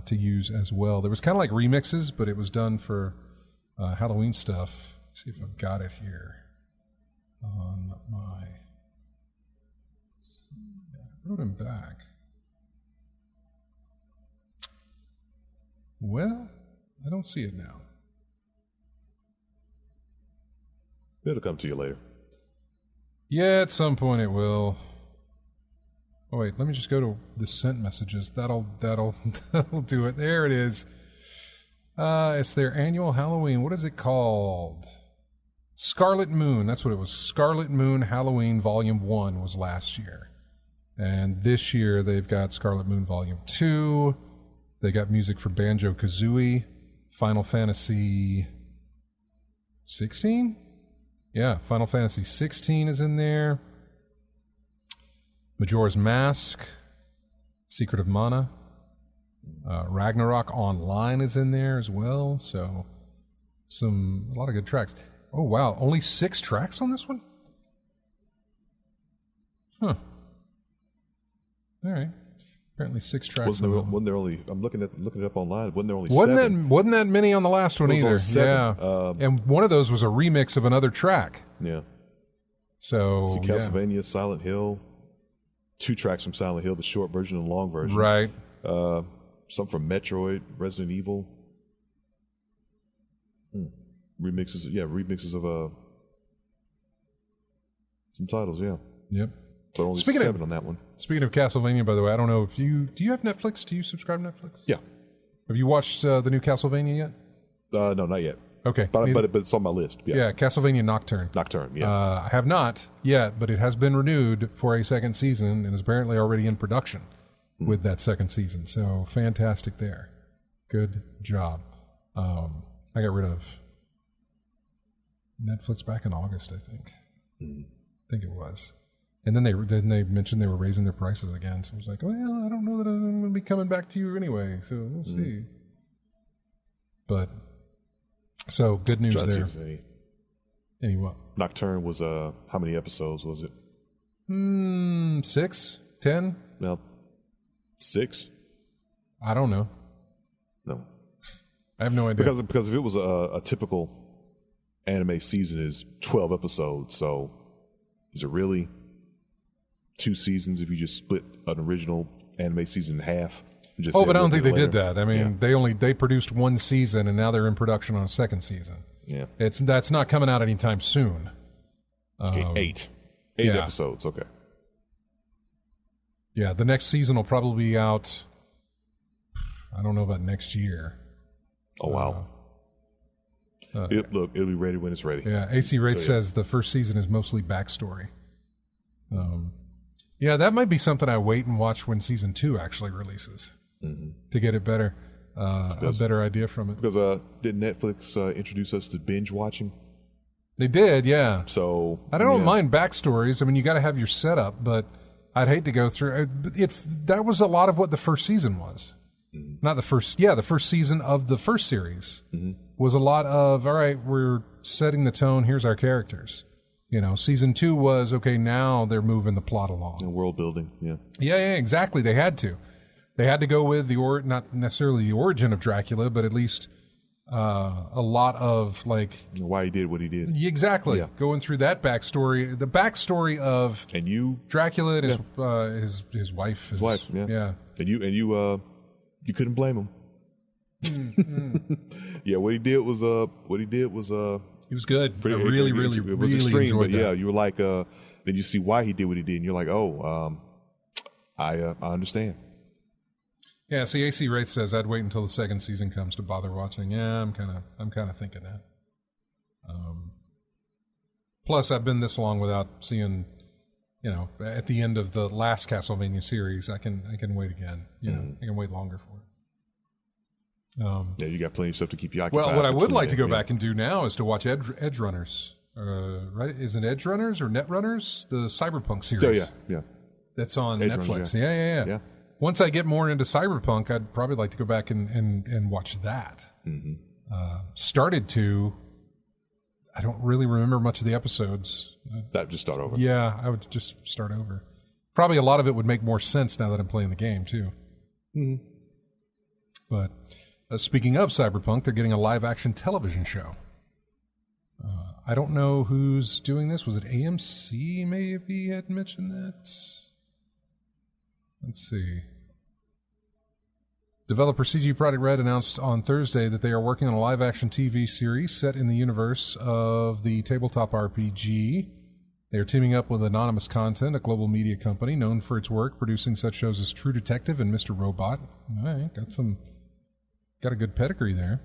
To use as well. There was kind of like remixes, but it was done for Halloween stuff. Let's see if I've got it here on my... I wrote him back. Well, I don't see it now. It'll come to you later. Yeah, at some point it will. Oh wait, let me just go to the sent messages. That'll do it. There it is. It's their annual Halloween. What is it called? Scarlet Moon. That's what it was. Scarlet Moon Halloween Volume 1 was last year. And this year they've got Scarlet Moon Volume 2. They got music for Banjo-Kazooie, Final Fantasy 16? Yeah, Final Fantasy 16 is in there. Majora's Mask, Secret of Mana, Ragnarok Online is in there as well. So, a lot of good tracks. Oh wow, only 6 tracks on this one? Huh. All right. Apparently 6 tracks. Wasn't there only? I'm looking it up online. Wasn't there only 7? Wasn't that many on the last one either? Yeah. And one of those was a remix of another track. Yeah. So Castlevania, Silent Hill. 2 tracks from Silent Hill, the short version and the long version. Right. Some from Metroid, Resident Evil. Remixes of some titles, yeah. Yep. But only 7 on that one. Speaking of Castlevania, by the way, I don't know if do you have Netflix? Do you subscribe to Netflix? Yeah. Have you watched the new Castlevania yet? No, not yet. Okay. But it's on my list. Yeah, Castlevania Nocturne. Nocturne, yeah. I have not yet, but it has been renewed for a second season and is apparently already in production with that second season. So fantastic there. Good job. I got rid of Netflix back in August, I think. I think it was. And then they mentioned they were raising their prices again. So I was like, well, I don't know that I'm going to be coming back to you anyway. So we'll see. But so good news there. Any what? Nocturne was how many episodes was it? 6, 10. No, 6. I don't know. No, I have no idea. Because if it was a typical anime season is 12 episodes, so is it really 2 seasons if you just split an original anime season in half? But I don't think they did that. I mean, they produced 1 season and now they're in production on a 2nd season. Yeah, that's not coming out anytime soon. Okay, 8 episodes. Okay. Yeah, the next season will probably be out. I don't know about next year. Oh wow! It'll be ready when it's ready. Yeah, AC Wraith says the first season is mostly backstory. Yeah, that might be something I wait and watch when season 2 actually releases to get it better, a better idea from it. Because did Netflix introduce us to binge watching? They did, yeah. So I don't mind backstories. I mean, you got to have your setup, but I'd hate to go through it. That was a lot of what the first season was. Not the first, the first season of the first series was a lot of, all right, we're setting the tone, here's our characters. You know, season 2 was, okay, now they're moving the plot along. And world building, yeah. Yeah, exactly. They had to. They had to go with not necessarily the origin of Dracula, but at least a lot of, like... why he did what he did. Exactly. Yeah. Going through that backstory, the backstory of Dracula and his wife. His wife, yeah. And you couldn't blame him. Yeah, what he did was it was good. I really it was extreme, enjoyed but that. you were like, then you see why he did what he did, and you're like, I understand. Yeah, see, AC Wraith says I'd wait until the 2nd season comes to bother watching. Yeah, I'm kind of thinking that. Plus, I've been this long without seeing, at the end of the last Castlevania series, I can wait again. I can wait longer for it. You got plenty of stuff to keep you occupied. Well, what I would like to go back and do now is to watch Edge Runners. Right? Is it Edge Runners or Net Runners? The Cyberpunk series. Oh, yeah. That's on Edge Netflix. Runners, Yeah. Once I get more into Cyberpunk, I'd probably like to go back and watch that. Started to. I don't really remember much of the episodes. That just start over. Yeah, I would just start over. Probably a lot of it would make more sense now that I'm playing the game, too. But speaking of Cyberpunk, they're getting a live-action television show. I don't know who's doing this. Was it AMC maybe had mentioned that? Let's see. Developer CG Projekt Red announced on Thursday that they are working on a live-action TV series set in the universe of the tabletop RPG. They are teaming up with Anonymous Content, a global media company known for its work producing such shows as True Detective and Mr. Robot. All right, got a good pedigree there.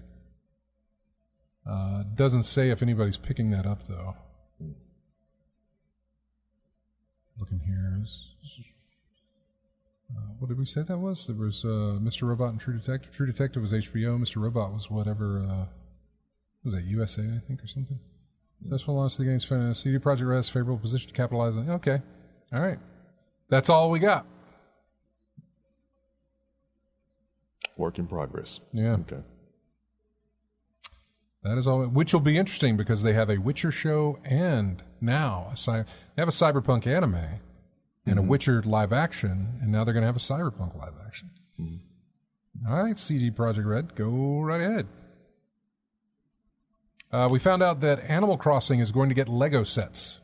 Doesn't say if anybody's picking that up, though. Looking here. What did we say that was? There was Mr. Robot and True Detective. True Detective was HBO. Mr. Robot was whatever. Was that USA, I think, or something? Successful launch of the game's CD Projekt Red's favorable position to capitalize on. Okay. All right. That's all we got. Work in progress. Yeah. Okay. That is all. Which will be interesting because they have a Witcher show and now they have a Cyberpunk anime and a Witcher live action, and now they're going to have a Cyberpunk live action. All right, CD Projekt Red, go right ahead. We found out that Animal Crossing is going to get Lego sets.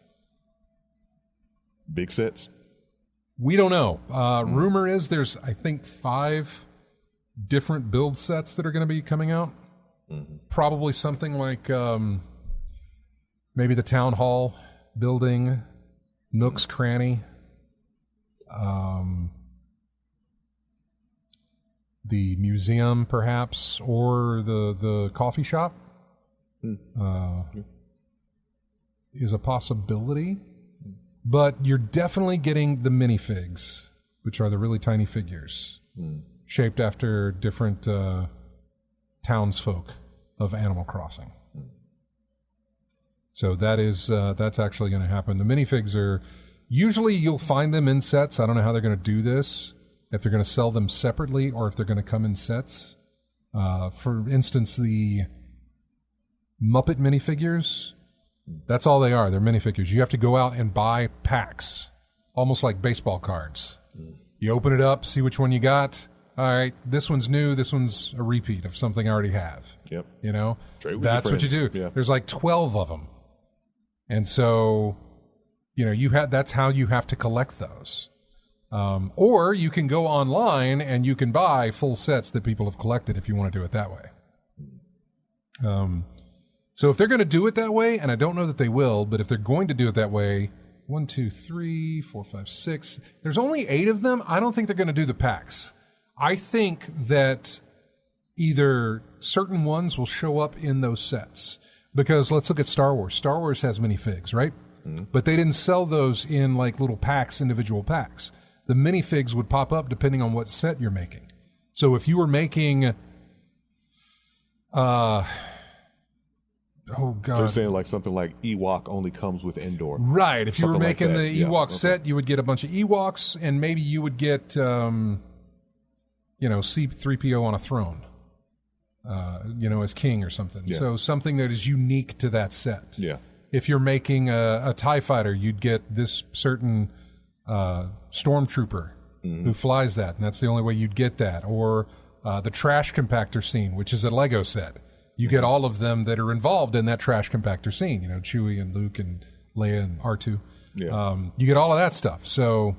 Big sets? We don't know. Rumor is there's, I think, 5 different build sets that are going to be coming out. Probably something like maybe the town hall building, Nook's Cranny, the museum perhaps, or the coffee shop is a possibility. But you're definitely getting the minifigs, which are the really tiny figures, shaped after different townsfolk. of Animal Crossing. So that's actually going to happen. The minifigs are usually you'll find them in sets. I don't know how they're going to do this, if they're going to sell them separately or if they're going to come in sets. For instance, the Muppet minifigures, that's all they are. They're minifigures. You have to go out and buy packs, almost like baseball cards. You open it up, see which one you got. All right, this one's new. This one's a repeat of something I already have. Yep. You know, that's what you do. Yeah. There's like 12 of them, and so that's how you have to collect those. Or you can go online and you can buy full sets that people have collected if you want to do it that way. So if they're going to do it that way, and I don't know that they will, but if they're going to do it that way, 1, 2, 3, 4, 5, 6. There's only 8 of them. I don't think they're going to do the packs. I think that either certain ones will show up in those sets. Because let's look at Star Wars. Star Wars has minifigs, right? Mm-hmm. But they didn't sell those in like little packs, individual packs. The minifigs would pop up depending on what set you're making. So if you were making... oh, God. They're saying like something like Ewok only comes with Endor. Right. If you were Something making like the Ewok set, you would get a bunch of Ewoks, and maybe you would get, C-3PO on a throne, as king or something. Yeah. So something that is unique to that set. Yeah. If you're making a TIE fighter, you'd get this certain stormtrooper who flies that, and that's the only way you'd get that. Or the trash compactor scene, which is a Lego set. You get all of them that are involved in that trash compactor scene. Chewie and Luke and Leia and R2. Yeah. You get all of that stuff. So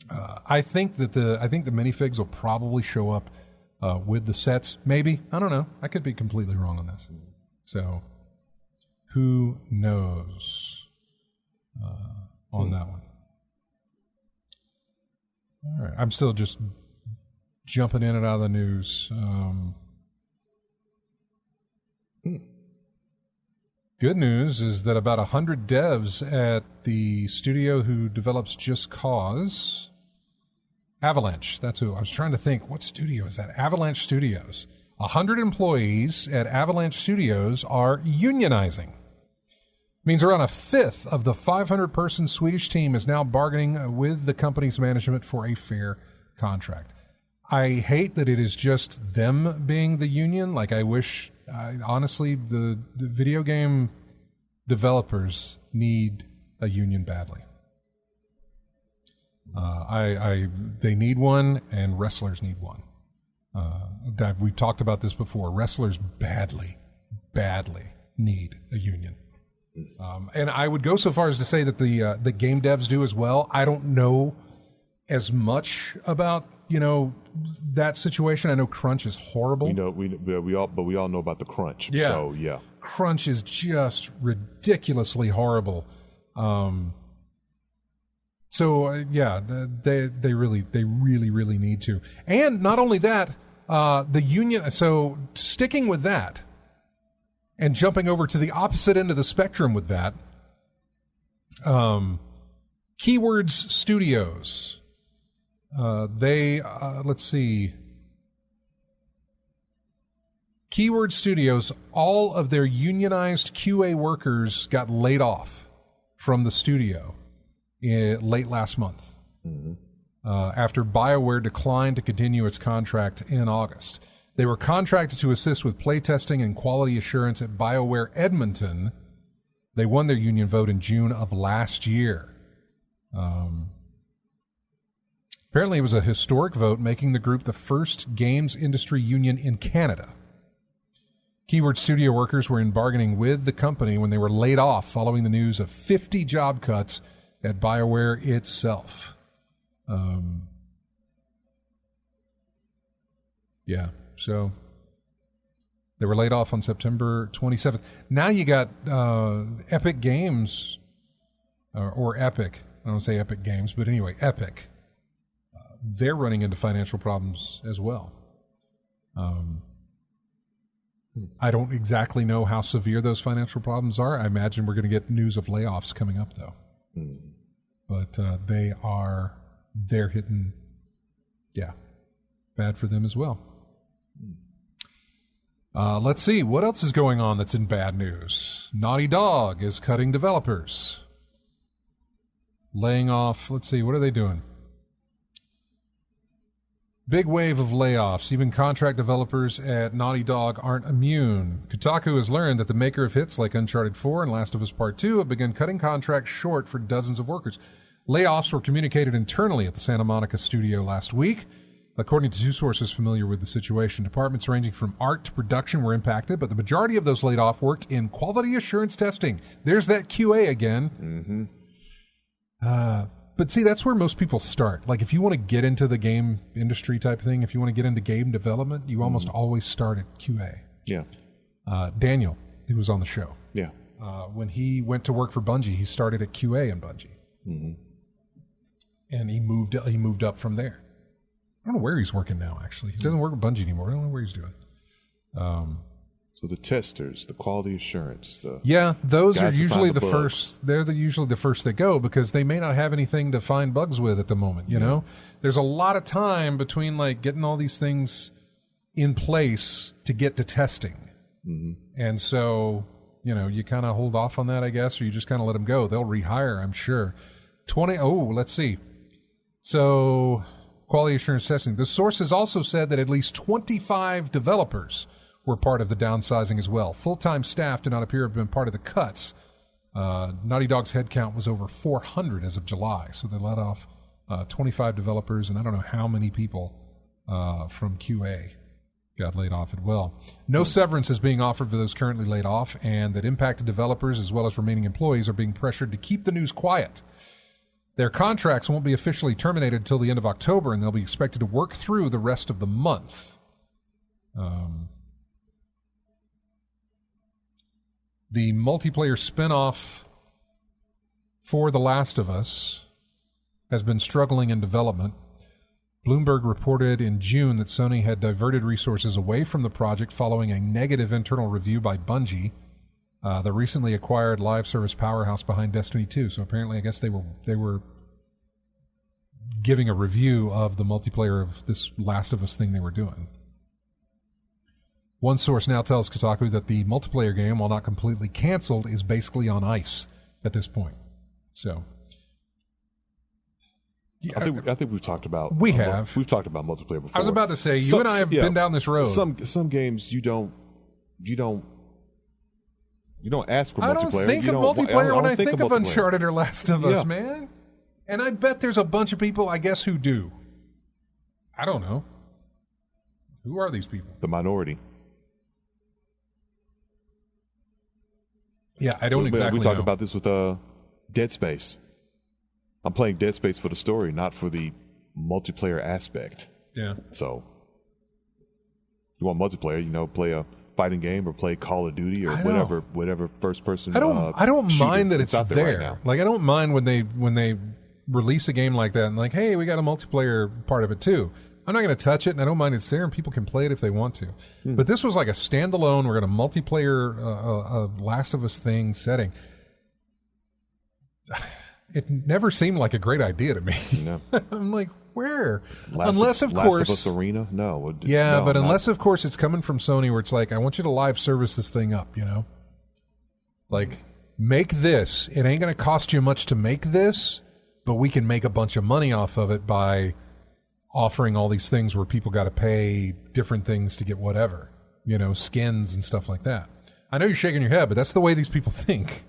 I think the minifigs will probably show up with the sets. Maybe, I don't know. I could be completely wrong on this. So who knows on that one? All right. I'm still just jumping in and out of the news. Good news is that about 100 devs at the studio who develops Just Cause, Avalanche, that's who. I was trying to think, what studio is that? Avalanche Studios. 100 employees at Avalanche Studios are unionizing. Means around a fifth of the 500-person Swedish team is now bargaining with the company's management for a fair contract. I hate that it is just them being the union. Like, I wish... honestly, the video game developers need a union badly. They need one, and wrestlers need one. We've talked about this before. Wrestlers badly need a union. And I would go so far as to say that the game devs do as well. I don't know as much about that situation. I know crunch is horrible. We all know about the crunch. Yeah. So yeah, crunch is just ridiculously horrible. They really need to. And not only that, the union. So sticking with that, and jumping over to the opposite end of the spectrum with that, Keywords Studios. Let's see. Keyword Studios, all of their unionized QA workers got laid off from the studio late last month after BioWare declined to continue its contract in August. They were contracted to assist with playtesting and quality assurance at BioWare Edmonton. They won their union vote in June of last year. Apparently, it was a historic vote, making the group the first games industry union in Canada. Keyword Studio workers were in bargaining with the company when they were laid off following the news of 50 job cuts at BioWare itself. So they were laid off on September 27th. Now you got Epic Games, or Epic. I don't say Epic Games, but anyway, Epic. They're running into financial problems as well. I don't exactly know how severe those financial problems are. I imagine we're going to get news of layoffs coming up, though. But they're hitting, bad for them as well. Let's see. What else is going on that's in bad news? Naughty Dog is cutting developers. Laying off. Let's see. What are they doing? Big wave of layoffs. Even contract developers at Naughty Dog aren't immune. Kotaku has learned that the maker of hits like Uncharted 4 and Last of Us Part 2 have begun cutting contracts short for dozens of workers. Layoffs were communicated internally at the Santa Monica studio last week. According to two sources familiar with the situation, departments ranging from art to production were impacted, but the majority of those laid off worked in quality assurance testing. There's that QA again. But see, that's where most people start. Like, if you want to get into the game industry type thing, if you want to get into game development, you almost always start at QA. Yeah. Daniel, who was on the show. Yeah. When he went to work for Bungie, he started at QA in Bungie. Mm-hmm. And he moved up from there. I don't know where he's working now, actually. He doesn't work with Bungie anymore. I don't know where he's doing. So the testers, the quality assurance, those are guys who usually find the the first. They're usually the first that go because they may not have anything to find bugs with at the moment. You know, there's a lot of time between like getting all these things in place to get to testing, and so you kind of hold off on that, I guess, or you just kind of let them go. They'll rehire, I'm sure. Let's see. So quality assurance testing. The sources also said that at least 25 developers were part of the downsizing as well. Full-time staff did not appear to have been part of the cuts. Naughty Dog's headcount was over 400 as of July, so they let off 25 developers, and I don't know how many people from QA got laid off as well. No severance is being offered for those currently laid off, and that impacted developers as well as remaining employees are being pressured to keep the news quiet. Their contracts won't be officially terminated until the end of October, and they'll be expected to work through the rest of the month. The multiplayer spin-off for The Last of Us has been struggling in development. Bloomberg reported in June that Sony had diverted resources away from the project following a negative internal review by Bungie, the recently acquired live service powerhouse behind Destiny 2. So apparently, I guess they were giving a review of the multiplayer of this Last of Us thing they were doing. One source now tells Kotaku that the multiplayer game, while not completely canceled, is basically on ice at this point. So, I think we've talked about. We've talked about multiplayer before. I was about to say you and I have been down this road. Some games you don't ask for multiplayer. I don't think of multiplayer when I think of Uncharted or Last of Us, man. And I bet there's a bunch of people, I guess, who do. I don't know. Who are these people? The minority. Yeah, I don't exactly know. We talked about this with Dead Space. I'm playing Dead Space for the story, not for the multiplayer aspect. Yeah. So, you want multiplayer, play a fighting game or play Call of Duty or whatever first person. I don't mind that it's there. Right now. Like, I don't mind when they release a game like that and like, hey, we got a multiplayer part of it too. I'm not going to touch it, and I don't mind it's there, and people can play it if they want to. But this was like a standalone, we're going to multiplayer a Last of Us thing setting. It never seemed like a great idea to me. No. I'm like, where? Unless, of course... Last of Us Arena? No. Yeah, but unless, of course, it's coming from Sony where it's like, I want you to live service this thing up, Like, make this. It ain't going to cost you much to make this, but we can make a bunch of money off of it by offering all these things where people got to pay different things to get whatever, skins and stuff like that. I know you're shaking your head, but that's the way these people think.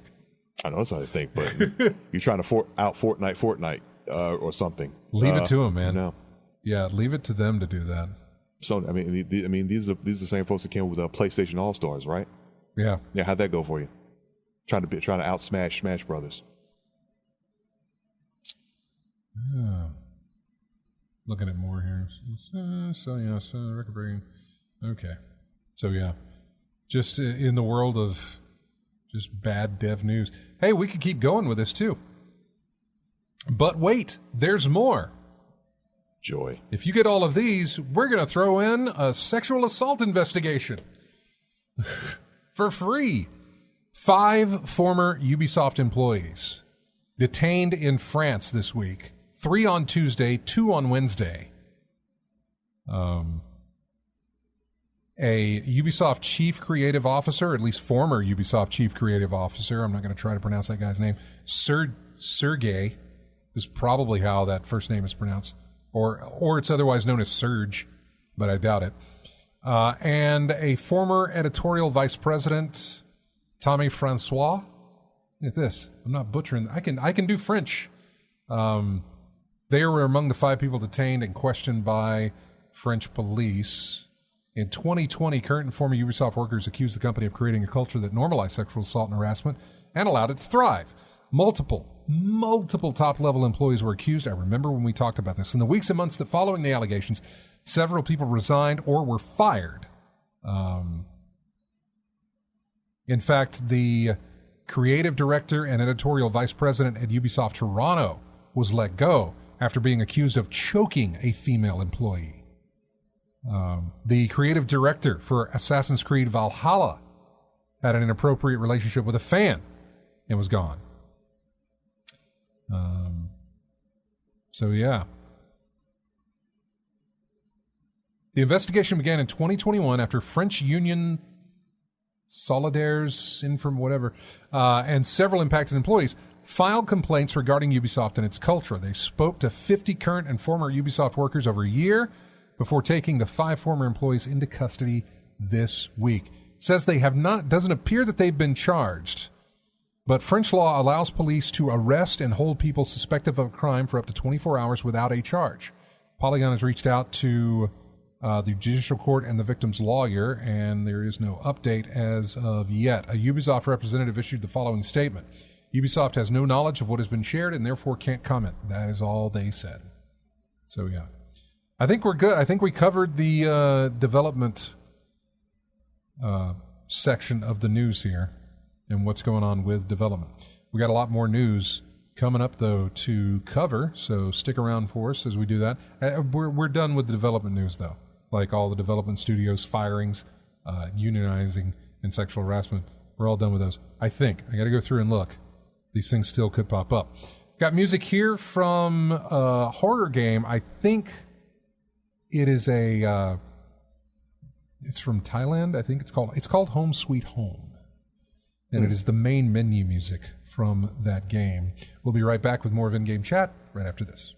I know that's how they think, but you're trying to out Fortnite or something. Leave it to them, man. No. Yeah, leave it to them to do that. So these are the same folks that came with PlayStation All Stars, right? Yeah. Yeah, how'd that go for you? Trying to out Smash Brothers. Yeah. Looking at more here. Record breaking. Okay. So yeah, just in the world of just bad dev news. Hey, we could keep going with this too. But wait, there's more. Joy. If you get all of these, we're going to throw in a sexual assault investigation for free. 5 former Ubisoft employees detained in France this week. 3 on Tuesday, 2 on Wednesday. a Ubisoft chief creative officer, at least former Ubisoft chief creative officer. I'm not going to try to pronounce that guy's name. Sergey is probably how that first name is pronounced, or it's otherwise known as Serge, but I doubt it. And a former editorial vice president, Tommy Francois. Look at this. I'm not butchering. I can do French. They were among the 5 people detained and questioned by French police. In 2020, current and former Ubisoft workers accused the company of creating a culture that normalized sexual assault and harassment and allowed it to thrive. Multiple top-level employees were accused. I remember when we talked about this. In the weeks and months that following the allegations, several people resigned or were fired. In fact, the creative director and editorial vice president at Ubisoft Toronto was let go after being accused of choking a female employee. The creative director for Assassin's Creed Valhalla had an inappropriate relationship with a fan and was gone. So yeah. The investigation began in 2021 after French Union Solidaires and several impacted employees filed complaints regarding Ubisoft and its culture. They spoke to 50 current and former Ubisoft workers over a year before taking the 5 former employees into custody this week. It says they have not, doesn't appear that they've been charged, but French law allows police to arrest and hold people suspected of a crime for up to 24 hours without a charge. Polygon has reached out to the judicial court and the victim's lawyer, and there is no update as of yet. A Ubisoft representative issued the following statement. Ubisoft has no knowledge of what has been shared and therefore can't comment. That is all they said. So yeah. I think we're good. I think we covered the development section of the news here and what's going on with development. We got a lot more news coming up, though, to cover, so stick around for us as we do that. We're done with the development news, though, like all the development studios, firings, unionizing, and sexual harassment. We're all done with those. I think. I got to go through and look. These things still could pop up. Got music here from a horror game. I think it is it's from Thailand. I think it's called Home Sweet Home. And it is the main menu music from that game. We'll be right back with more of In-Game Chat right after this.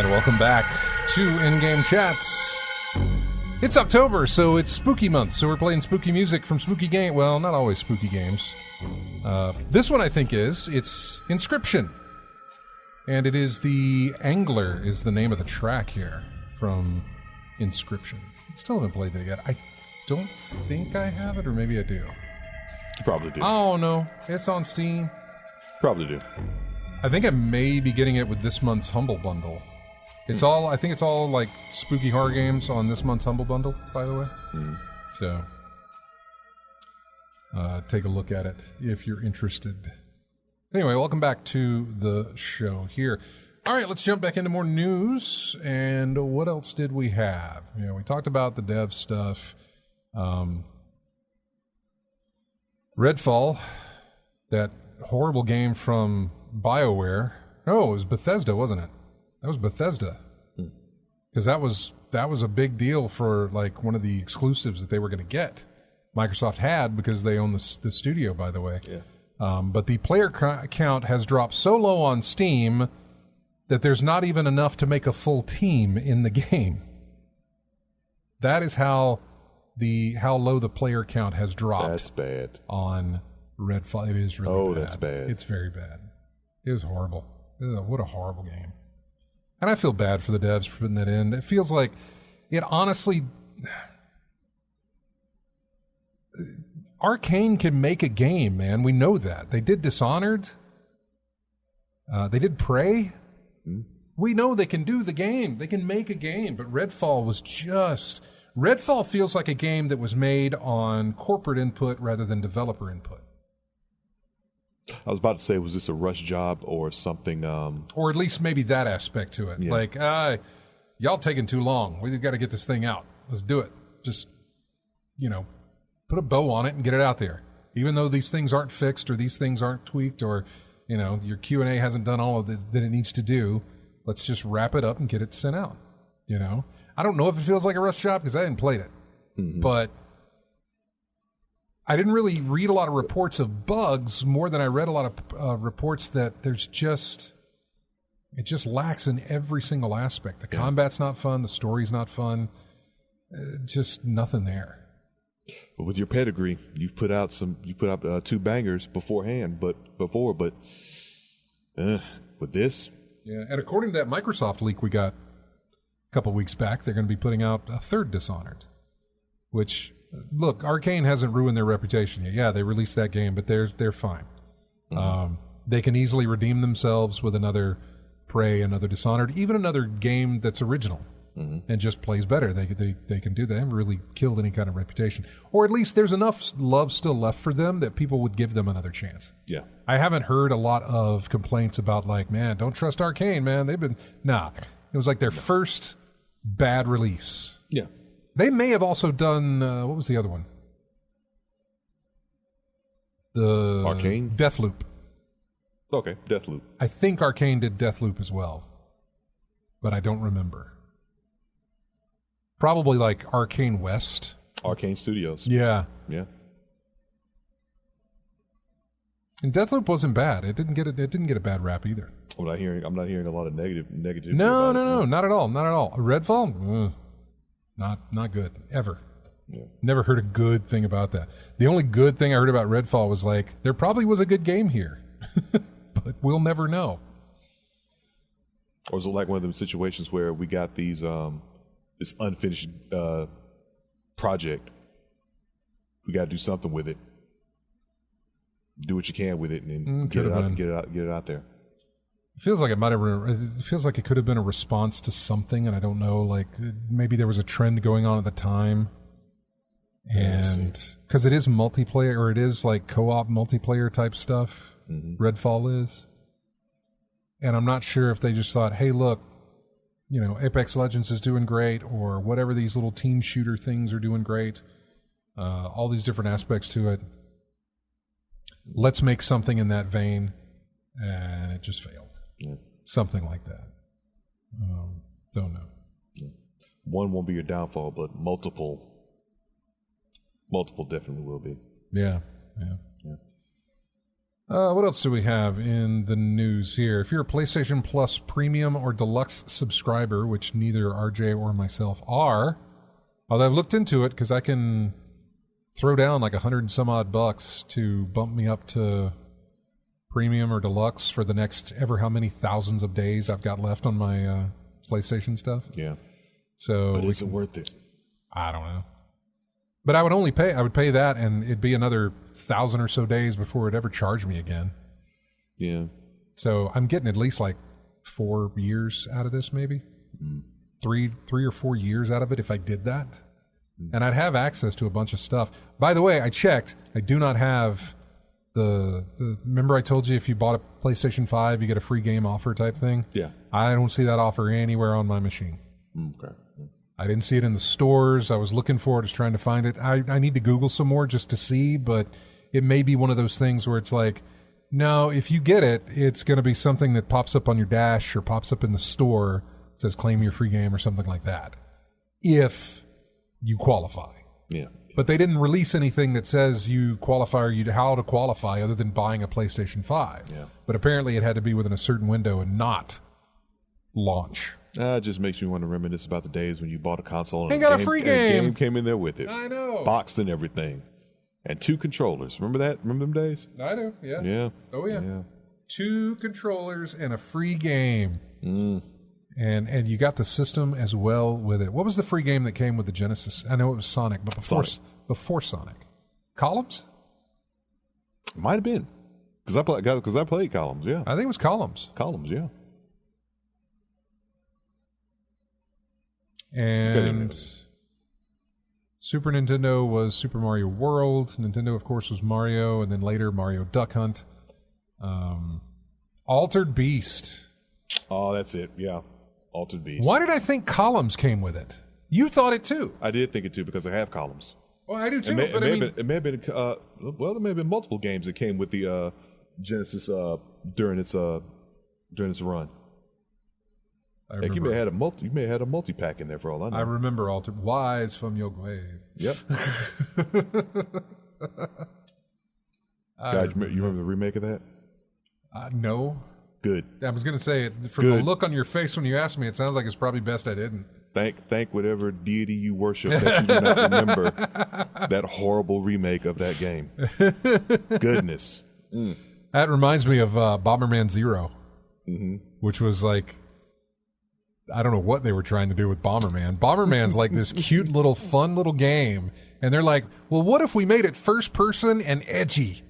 Welcome back to In-Game Chats. It's October, so it's spooky month, so we're playing spooky music from spooky game. Well, not always spooky games. This one I think it's Inscription. And it is The Angler is the name of the track here from Inscription. I still haven't played that yet. I don't think I have it, or maybe I do. You probably do. Oh, no. It's on Steam. Probably do. I think I may be getting it with this month's Humble Bundle. I think it's all like spooky horror games on this month's Humble Bundle, by the way. So, take a look at it if you're interested. Anyway, welcome back to the show here. All right, let's jump back into more news. And what else did we have? We talked about the dev stuff. Redfall, that horrible game from BioWare. Oh, it was Bethesda, wasn't it? That was Bethesda. Because that was a big deal for like one of the exclusives that they were going to get. Microsoft had, because they own the studio, by the way. Yeah. But the player count has dropped so low on Steam that there's not even enough to make a full team in the game. That is how low the player count has dropped. That's bad. On Redfall. It is really bad. That's bad. It's very bad. It was horrible. What a horrible game. And I feel bad for the devs for putting that in. It feels like it honestly... Arcane can make a game, man. We know that. They did Dishonored. They did Prey. We know they can do the game. They can make a game. But Redfall was just... Redfall feels like a game that was made on corporate input rather than developer input. I was about to say, was this a rush job or something? Or at least maybe that aspect to it. Yeah. Like, y'all taking too long. We got to get this thing out. Let's do it. Just, put a bow on it and get it out there. Even though these things aren't fixed or these things aren't tweaked or, your Q&A hasn't done all of that it needs to do, let's just wrap it up and get it sent out. I don't know if it feels like a rush job because I hadn't played it. Mm-hmm. But I didn't really read a lot of reports of bugs more than I read a lot of reports that it just lacks in every single aspect. The combat's not fun. The story's not fun. Just nothing there. But with your pedigree, you've put out two bangers beforehand, but with this. Yeah. And according to that Microsoft leak we got a couple weeks back, they're going to be putting out a third Dishonored, which, look, Arcane hasn't ruined their reputation yet. Yeah, they released that game, but they're fine. Mm-hmm. They can easily redeem themselves with another Prey, another Dishonored, even another game that's original and just plays better. They can do that. They haven't really killed any kind of reputation. Or at least there's enough love still left for them that people would give them another chance. Yeah. I haven't heard a lot of complaints about like, man, don't trust Arcane, man. It was like their first bad release. Yeah. They may have also done, what was the other one? The Arcane? Deathloop. Okay, Deathloop. I think Arcane did Deathloop as well, but I don't remember. Probably like Arcane West. Arcane Studios. Yeah. Yeah. And Deathloop wasn't bad. It didn't get a bad rap either. I'm not hearing a lot of negative. No, not at all. Not at all. Redfall? Not good. Ever. Yeah. Never heard a good thing about that. The only good thing I heard about Redfall was like, there probably was a good game here. But we'll never know. Or is it like one of them situations where we got these this unfinished project? We got to do something with it. Do what you can with it and get it out there. It feels like it could have been a response to something, and I don't know. Like maybe there was a trend going on at the time, and because it is multiplayer or it is like co-op multiplayer type stuff. Mm-hmm. Redfall is, and I'm not sure if they just thought, "Hey, look, Apex Legends is doing great, or whatever these little team shooter things are doing great. All these different aspects to it. Let's make something in that vein," and it just failed. Yeah. Something like that. Don't know. Yeah. One won't be your downfall, but multiple definitely will be. Yeah. What else do we have in the news here? If you're a PlayStation Plus Premium or Deluxe subscriber, which neither RJ or myself are, although I've looked into it because I can throw down like $100 and some odd bucks to bump me up to Premium or Deluxe for the next ever how many thousands of days I've got left on my PlayStation stuff. Yeah. So, but is it worth it? I don't know. But I would pay that, and it'd be another 1,000 or so days before it'd ever charge me again. Yeah. So I'm getting at least like 4 years out of this, maybe 3 or 4 years out of it if I did that. and I'd have access to a bunch of stuff. By the way, I checked. I do not have the remember I told you if you bought a PlayStation 5, you get a free game offer type thing? Yeah. I don't see that offer anywhere on my machine. Okay. I didn't see it in the stores. I was looking for it. I was trying to find it. I need to Google some more just to see, but it may be one of those things where it's like, no, if you get it, it's going to be something that pops up on your dash or pops up in the store, says claim your free game or something like that, if you qualify. Yeah. But they didn't release anything that says you qualify or how to qualify other than buying a PlayStation 5. Yeah. But apparently it had to be within a certain window and not launch. It just makes me want to reminisce about the days when you bought a console and They got a free and a game. game came in there with it. I know. Boxed and everything. And 2 controllers. Remember that? Remember them days? I do, yeah. Yeah. Oh, yeah. Yeah. 2 controllers and a free game. And you got the system as well with it. What was the free game that came with the Genesis? I know it was Sonic, but before Sonic. Columns? Might have been. Because I played Columns, yeah. I think it was Columns. Columns, yeah. And Super Nintendo was Super Mario World. Nintendo, of course, was Mario, and then later Mario Duck Hunt. Altered Beast. Oh, that's it, yeah. Altered Beast. Why did I think Columns came with it? You thought it too. I did think it too because I have Columns. Well, I do too. It may have been there may have been multiple games that came with the Genesis during its run. Like you may have had a multi pack in there for all I know. I remember Altered Wise from your grave. Yep. God, you remember the remake of that? No. Good. I was going to say, from the look on your face when you asked me, it sounds like it's probably best I didn't. Thank whatever deity you worship that you do not remember that horrible remake of that game. Goodness. That reminds me of Bomberman Zero, which was like, I don't know what they were trying to do with Bomberman. Bomberman's like this cute little fun little game, and they're like, well, what if we made it first person and edgy?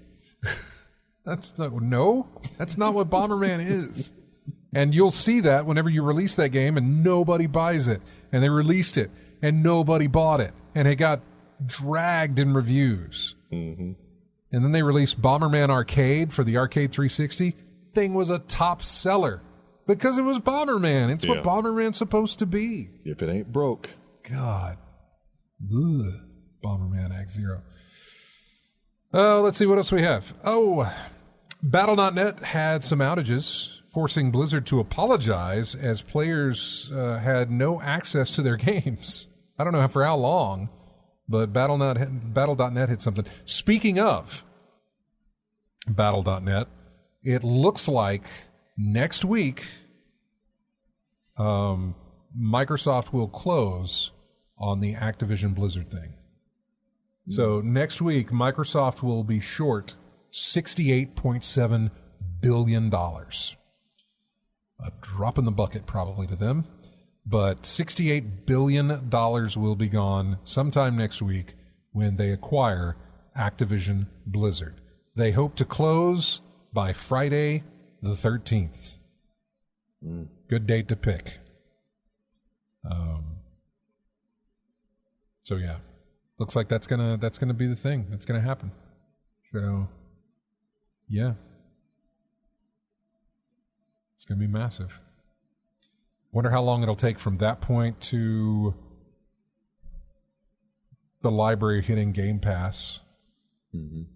That's not what Bomberman is. And you'll see that whenever you release that game and nobody buys it. And they released it and nobody bought it. And it got dragged in reviews. And then they released Bomberman Arcade for the Arcade 360. Thing was a top seller because it was Bomberman. It's what Bomberman's supposed to be. If it ain't broke. God. Ugh. Bomberman Act Zero. Let's see what else we have. Battle.net had some outages, forcing Blizzard to apologize as players had no access to their games. I don't know for how long, but Battle.net hit something. Speaking of Battle.net, it looks like next week Microsoft will close on the Activision Blizzard thing. So next week, Microsoft will be short $68.7 billion. A drop in the bucket probably to them, but $68 billion will be gone sometime next week when they acquire Activision Blizzard. They hope to close by Friday the 13th. Good date to pick. So yeah. Looks like that's gonna be the thing. That's gonna happen. So, yeah, it's gonna be massive. Wonder how long it'll take from that point to the library hitting Game Pass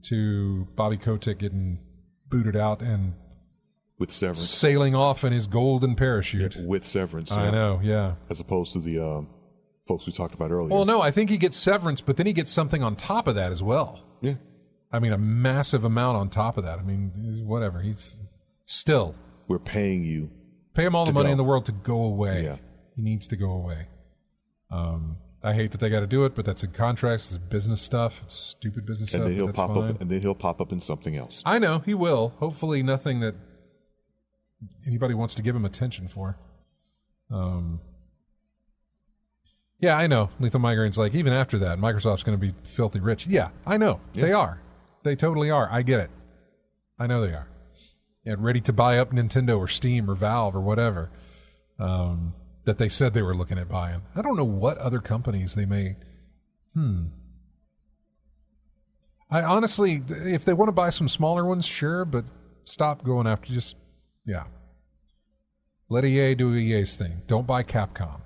to Bobby Kotick getting booted out and with Severance sailing off in his golden parachute. with Severance. I know, yeah. As opposed to the folks we talked about earlier. Well, no, I think he gets Severance, but then he gets something on top of that as well. Yeah. I mean, a massive amount on top of that. I mean, whatever. He's still. We're paying you. Pay him all the money in the world to go away. Yeah. He needs to go away. I hate that they got to do it, but that's in contracts. It's business stuff. It's stupid business stuff. And then he'll that's pop fine. up. And then he'll pop up in something else. I know he will. Hopefully, nothing that anybody wants to give him attention for. Yeah, I know. Lethal Migraine's like, even after that, Microsoft's going to be filthy rich. Yeah, I know. Yeah. They are. They totally are. I get it. I know they are. And ready to buy up Nintendo or Steam or Valve or whatever that they said they were looking at buying. I don't know what other companies they may I honestly, if they want to buy some smaller ones, sure, but stop going after let EA do EA's thing. Don't buy Capcom.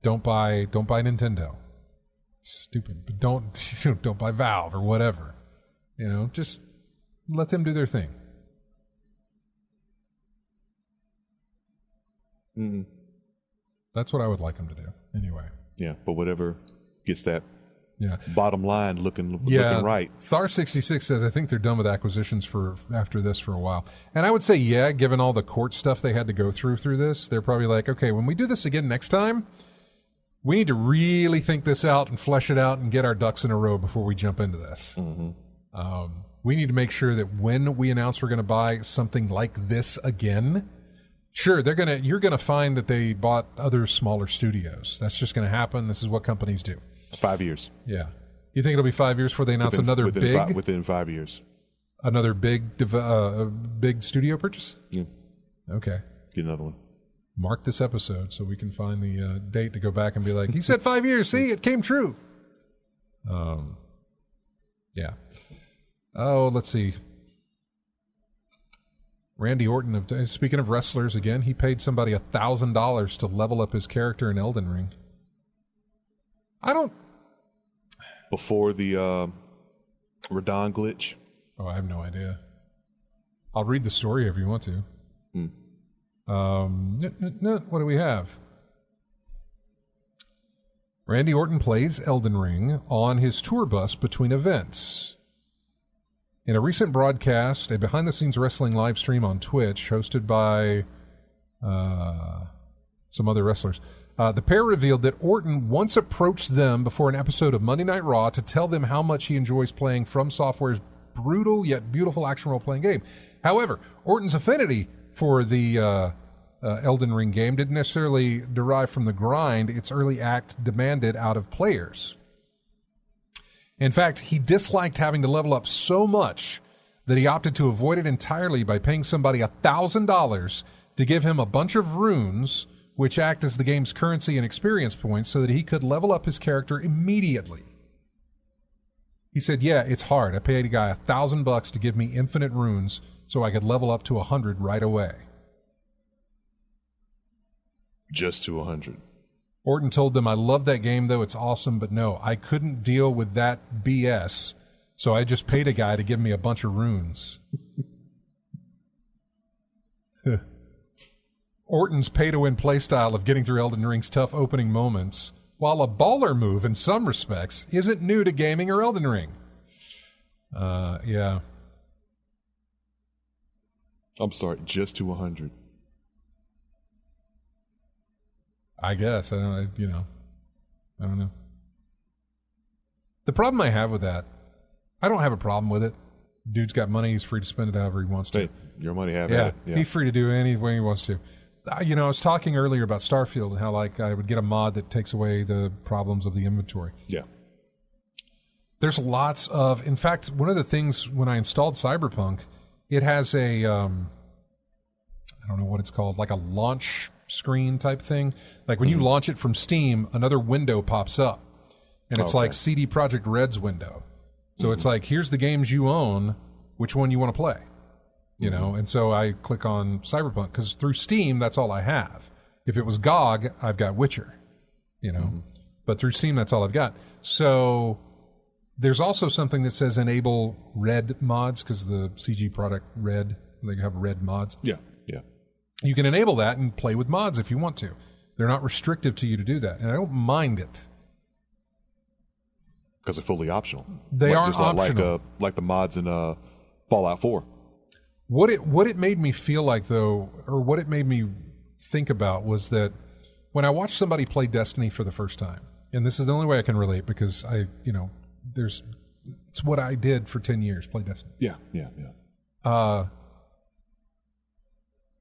Don't buy Nintendo. It's stupid, but don't buy Valve or whatever. Just let them do their thing. Mm-hmm. That's what I would like them to do. Anyway. Yeah, but whatever gets that Yeah. bottom line looking right. Thar66 says, I think they're done with acquisitions after this for a while. And I would say, yeah, given all the court stuff they had to go through this, they're probably like, okay, when we do this again next time, we need to really think this out and flesh it out and get our ducks in a row before we jump into this. Mm-hmm. We need to make sure that when we announce we're going to buy something like this again, sure, you're going to find that they bought other smaller studios. That's just going to happen. This is what companies do. 5 years. Yeah. You think it'll be 5 years before they announce within 5 years. Another big studio purchase? Yeah. Okay. Get another one. Mark this episode so we can find the date to go back and be like, he said 5 years. See, it came true. Yeah. Oh, let's see. Randy Orton, speaking of wrestlers again, he paid somebody $1,000 to level up his character in Elden Ring. Before the Radon glitch? Oh, I have no idea. I'll read the story if you want to. What do we have? Randy Orton plays Elden Ring on his tour bus between events. In a recent broadcast, a behind-the-scenes wrestling live stream on Twitch hosted by some other wrestlers, the pair revealed that Orton once approached them before an episode of Monday Night Raw to tell them how much he enjoys playing From Software's brutal yet beautiful action role-playing game. However, Orton's affinity for the Elden Ring game didn't necessarily derive from the grind its early act demanded out of players. In fact, he disliked having to level up so much that he opted to avoid it entirely by paying somebody $1,000 to give him a bunch of runes, which act as the game's currency and experience points, so that he could level up his character immediately. He said, yeah, it's hard. I paid a guy $1,000 to give me infinite runes so I could level up to 100 right away. Just to 100. Orton told them, I love that game, though. It's awesome, but no, I couldn't deal with that BS, so I just paid a guy to give me a bunch of runes. Orton's pay-to-win playstyle of getting through Elden Ring's tough opening moments, while a baller move in some respects, isn't new to gaming or Elden Ring. Yeah. I'm sorry, just to 100. I guess. I don't know. The problem I have with that, I don't have a problem with it. Dude's got money. He's free to spend it however he wants to. Hey, your money, have yeah, it. Yeah, he's free to do it any way he wants to. I was talking earlier about Starfield and how I would get a mod that takes away the problems of the inventory. Yeah. There's lots of... In fact, one of the things when I installed Cyberpunk, it has a... I don't know what it's called, like a launch screen type thing. Like when you launch it from Steam, another window pops up. And it's like CD Projekt Red's window. So it's like, here's the games you own, which one you want to play. And so I click on Cyberpunk, because through Steam, that's all I have. If it was GOG, I've got Witcher, But through Steam, that's all I've got. So there's also something that says enable red mods, because the CG product Red, they have red mods. Yeah, yeah. You can enable that and play with mods if you want to. They're not restrictive to you to do that, and I don't mind it. Because they're fully optional. They are optional. Like the mods in Fallout 4. What it made me feel like, though, or what it made me think about, was that when I watched somebody play Destiny for the first time, and this is the only way I can relate, because it's what I did for 10 years, play Destiny. Yeah, yeah, yeah.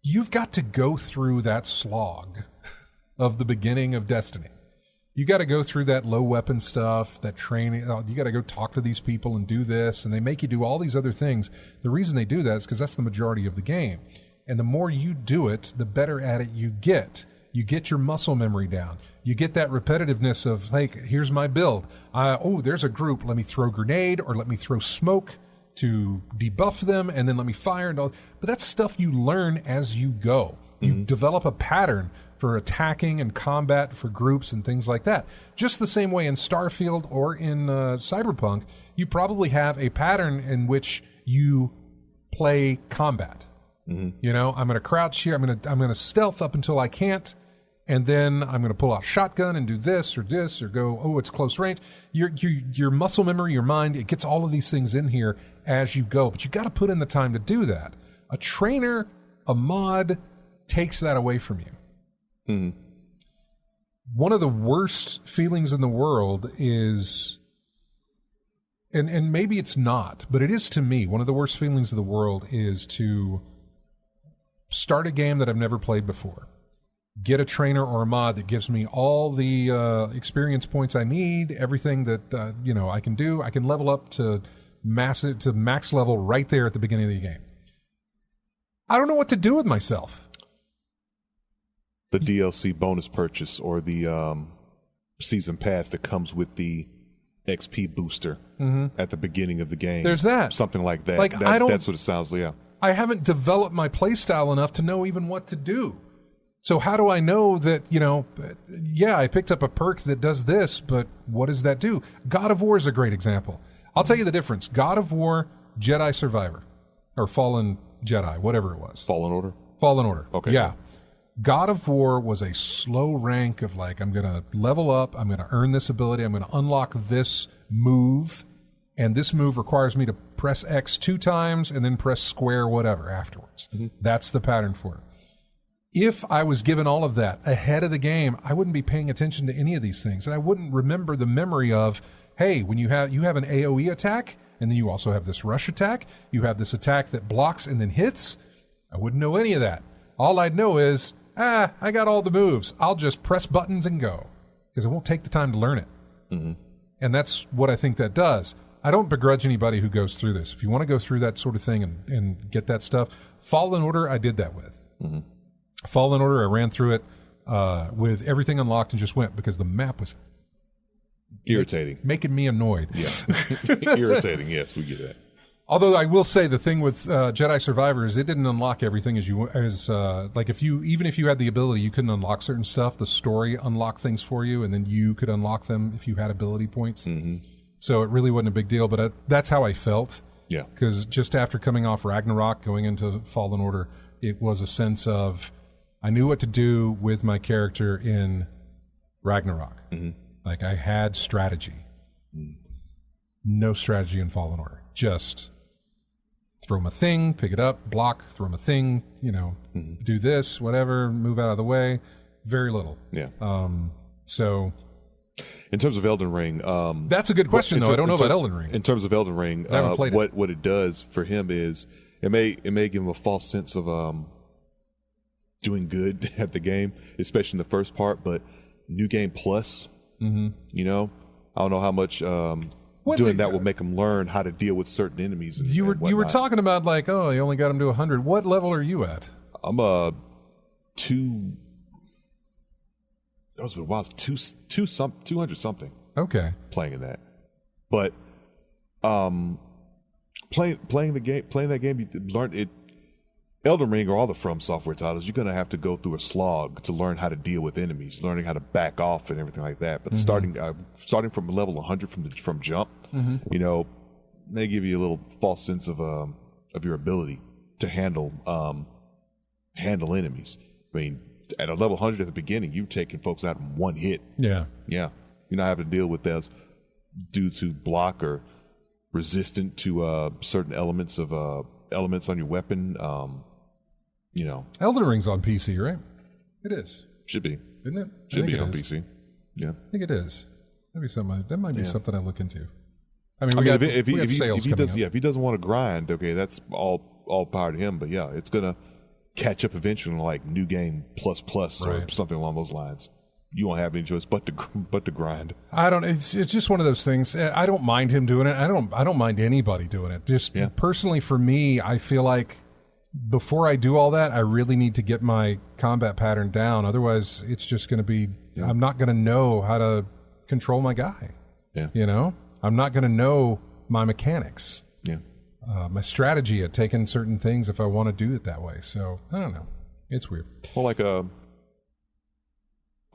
You've got to go through that slog of the beginning of Destiny. You got to go through that low weapon stuff, that training. You got to go talk to these people and do this, and they make you do all these other things. The reason they do that is because that's the majority of the game. And the more you do it, the better at it you get. You get your muscle memory down. You get that repetitiveness of, like, here's my build. There's a group. Let me throw grenade or let me throw smoke to debuff them, and then let me fire and all. But that's stuff you learn as you go. You develop a pattern for attacking and combat for groups and things like that. Just the same way in Starfield or in Cyberpunk, you probably have a pattern in which you play combat. You know, I'm going to crouch here. I'm going to stealth up until I can't, and then I'm going to pull out shotgun and do this or go. Oh, it's close range. Your muscle memory, your mind, it gets all of these things in here as you go. But you got to put in the time to do that. A trainer, a mod, takes that away from you. One of the worst feelings in the world is, and maybe it's not, but it is to me, one of the worst feelings of the world is to start a game that I've never played before, get a trainer or a mod that gives me all the experience points I need, everything that I can do. I can level up to max level right there at the beginning of the game. I don't know what to do with myself. The DLC bonus purchase or the season pass that comes with the XP booster at the beginning of the game. There's that. Something like that. Like, that's what it sounds like, yeah. I haven't developed my playstyle enough to know even what to do. So how do I know that, I picked up a perk that does this, but what does that do? God of War is a great example. I'll tell you the difference. God of War, Jedi Survivor, or Fallen Jedi, whatever it was. Fallen Order? Fallen Order. Okay. Yeah. God of War was a slow rank of, like, I'm going to level up, I'm going to earn this ability, I'm going to unlock this move, and this move requires me to press X 2 times and then press square whatever afterwards. That's the pattern for it. If I was given all of that ahead of the game, I wouldn't be paying attention to any of these things, and I wouldn't remember the memory of, hey, when you have an AoE attack, and then you also have this rush attack, you have this attack that blocks and then hits. I wouldn't know any of that. All I'd know is, I got all the moves. I'll just press buttons and go, because it won't take the time to learn it. And that's what I think that does. I don't begrudge anybody who goes through this. If you want to go through that sort of thing and get that stuff, Fallen Order, I did that with. Fallen Order, I ran through it with everything unlocked and just went, because the map was irritating, making me annoyed. Yeah, irritating. Yes, we get that. Although I will say the thing with Jedi Survivor is it didn't unlock everything even if you had the ability, you couldn't unlock certain stuff. The story unlocked things for you, and then you could unlock them if you had ability points. So it really wasn't a big deal, but that's how I felt. Yeah. Because just after coming off Ragnarok, going into Fallen Order, it was a sense of, I knew what to do with my character in Ragnarok. Like, I had strategy. No strategy in Fallen Order. Just throw my thing, pick it up, block, throw my thing, do this, whatever, move out of the way. Very little. Yeah. So... In terms of Elden Ring... that's a good question, though. I don't know about Elden Ring. In terms of Elden Ring, I haven't played it. What it does for him is it may give him a false sense of doing good at the game, especially in the first part, but New Game Plus, I don't know how much doing that will make him learn how to deal with certain enemies. You were talking about, like, oh, you only got him to 100. What level are you at? I'm 200 something. Okay. Playing in that, but playing that game, you learn it. Elden Ring or all the From Software titles, you're going to have to go through a slog to learn how to deal with enemies, learning how to back off and everything like that. But starting from level 100 from jump, may give you a little false sense of your ability to handle enemies. I mean, at a level 100 at the beginning, you're taking folks out in one hit. Yeah. You're not having to deal with those dudes who block or resistant to certain elements on your weapon. Elden Ring's on PC, right? It is. Should be. Isn't it? Should be on PC. Yeah. I think it is. That might be something I look into. I mean, if he doesn't want to grind, okay, that's all power to him. But yeah, it's gonna catch up eventually, like New Game Plus or something along those lines. You won't have any choice but to grind. I don't. It's just one of those things. I don't mind him doing it. I don't mind anybody doing it. Just personally for me, I feel like before I do all that, I really need to get my combat pattern down. Otherwise, it's just going to be, I'm not going to know how to control my guy. Yeah. You know, I'm not going to know my mechanics. Yeah. My strategy at taking certain things if I want to do it that way. So, I don't know. It's weird. Well, like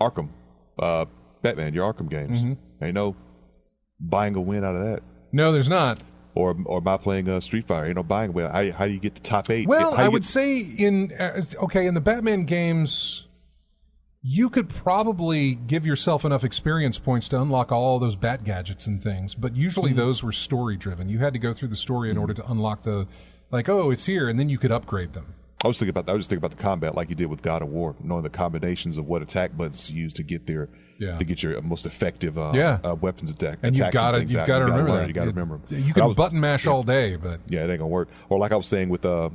Arkham, Batman, your Arkham games. Mm-hmm. Ain't no buying a win out of that. No, there's not. Or by playing Street Fighter, ain't no buying a win. How do you get to top 8? Well, I would say in the Batman games, you could probably give yourself enough experience points to unlock all those bat gadgets and things, but usually those were story driven. You had to go through the story in order to unlock the, like, oh, it's here, and then you could upgrade them. I was thinking about the combat like you did with God of War, knowing the combinations of what attack buttons to use to get their to get your most effective weapons attack. And you've got to remember that. You got to remember. You can button mash all day, but it ain't gonna work. Or like I was saying with how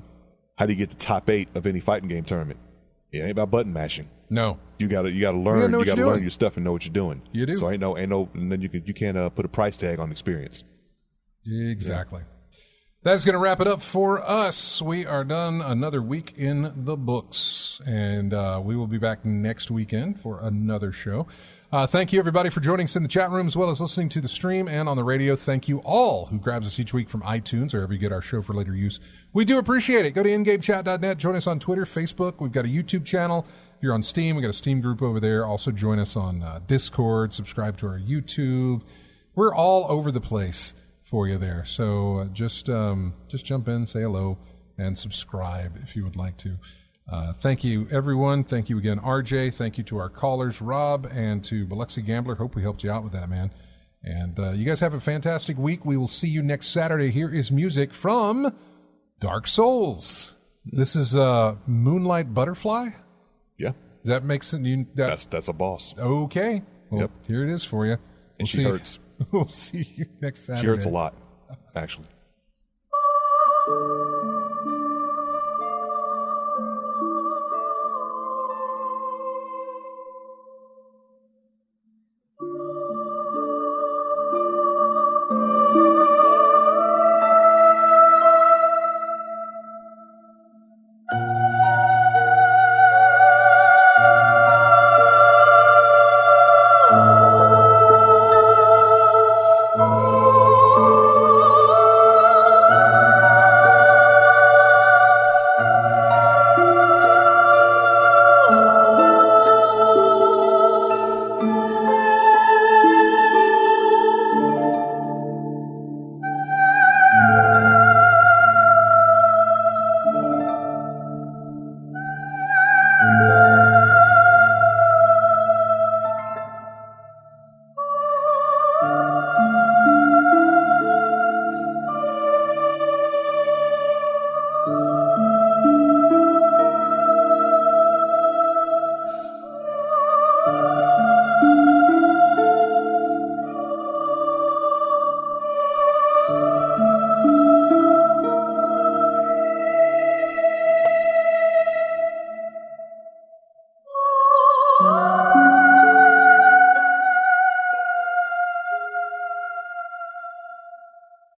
do you get the top 8 of any fighting game tournament? It ain't about button mashing. No, you gotta learn. You gotta learn your stuff and know what you're doing. You do. So ain't no, and then you can't put a price tag on experience. Exactly. Yeah. That's going to wrap it up for us. We are done. Another week in the books, and we will be back next weekend for another show. Thank you, everybody, for joining us in the chat room as well as listening to the stream and on the radio. Thank you all who grabs us each week from iTunes or wherever you get our show for later use. We do appreciate it. Go to ingamechat.net. Join us on Twitter, Facebook. We've got a YouTube channel. If you're on Steam, we've got a Steam group over there. Also join us on Discord. Subscribe to our YouTube. We're all over the place for you there. So just jump in, say hello, and subscribe if you would like to. Thank you, everyone. Thank you again, RJ. Thank you to our callers, Rob, and to Biloxi Gambler. Hope we helped you out with that, man. And you guys have a fantastic week. We will see you next Saturday. Here is music from Dark Souls. This is Moonlight Butterfly. Yeah. Does that make sense? That's a boss. Okay. Well, here it is for you. And she hurts. We'll see you next Saturday. She hurts a lot, actually.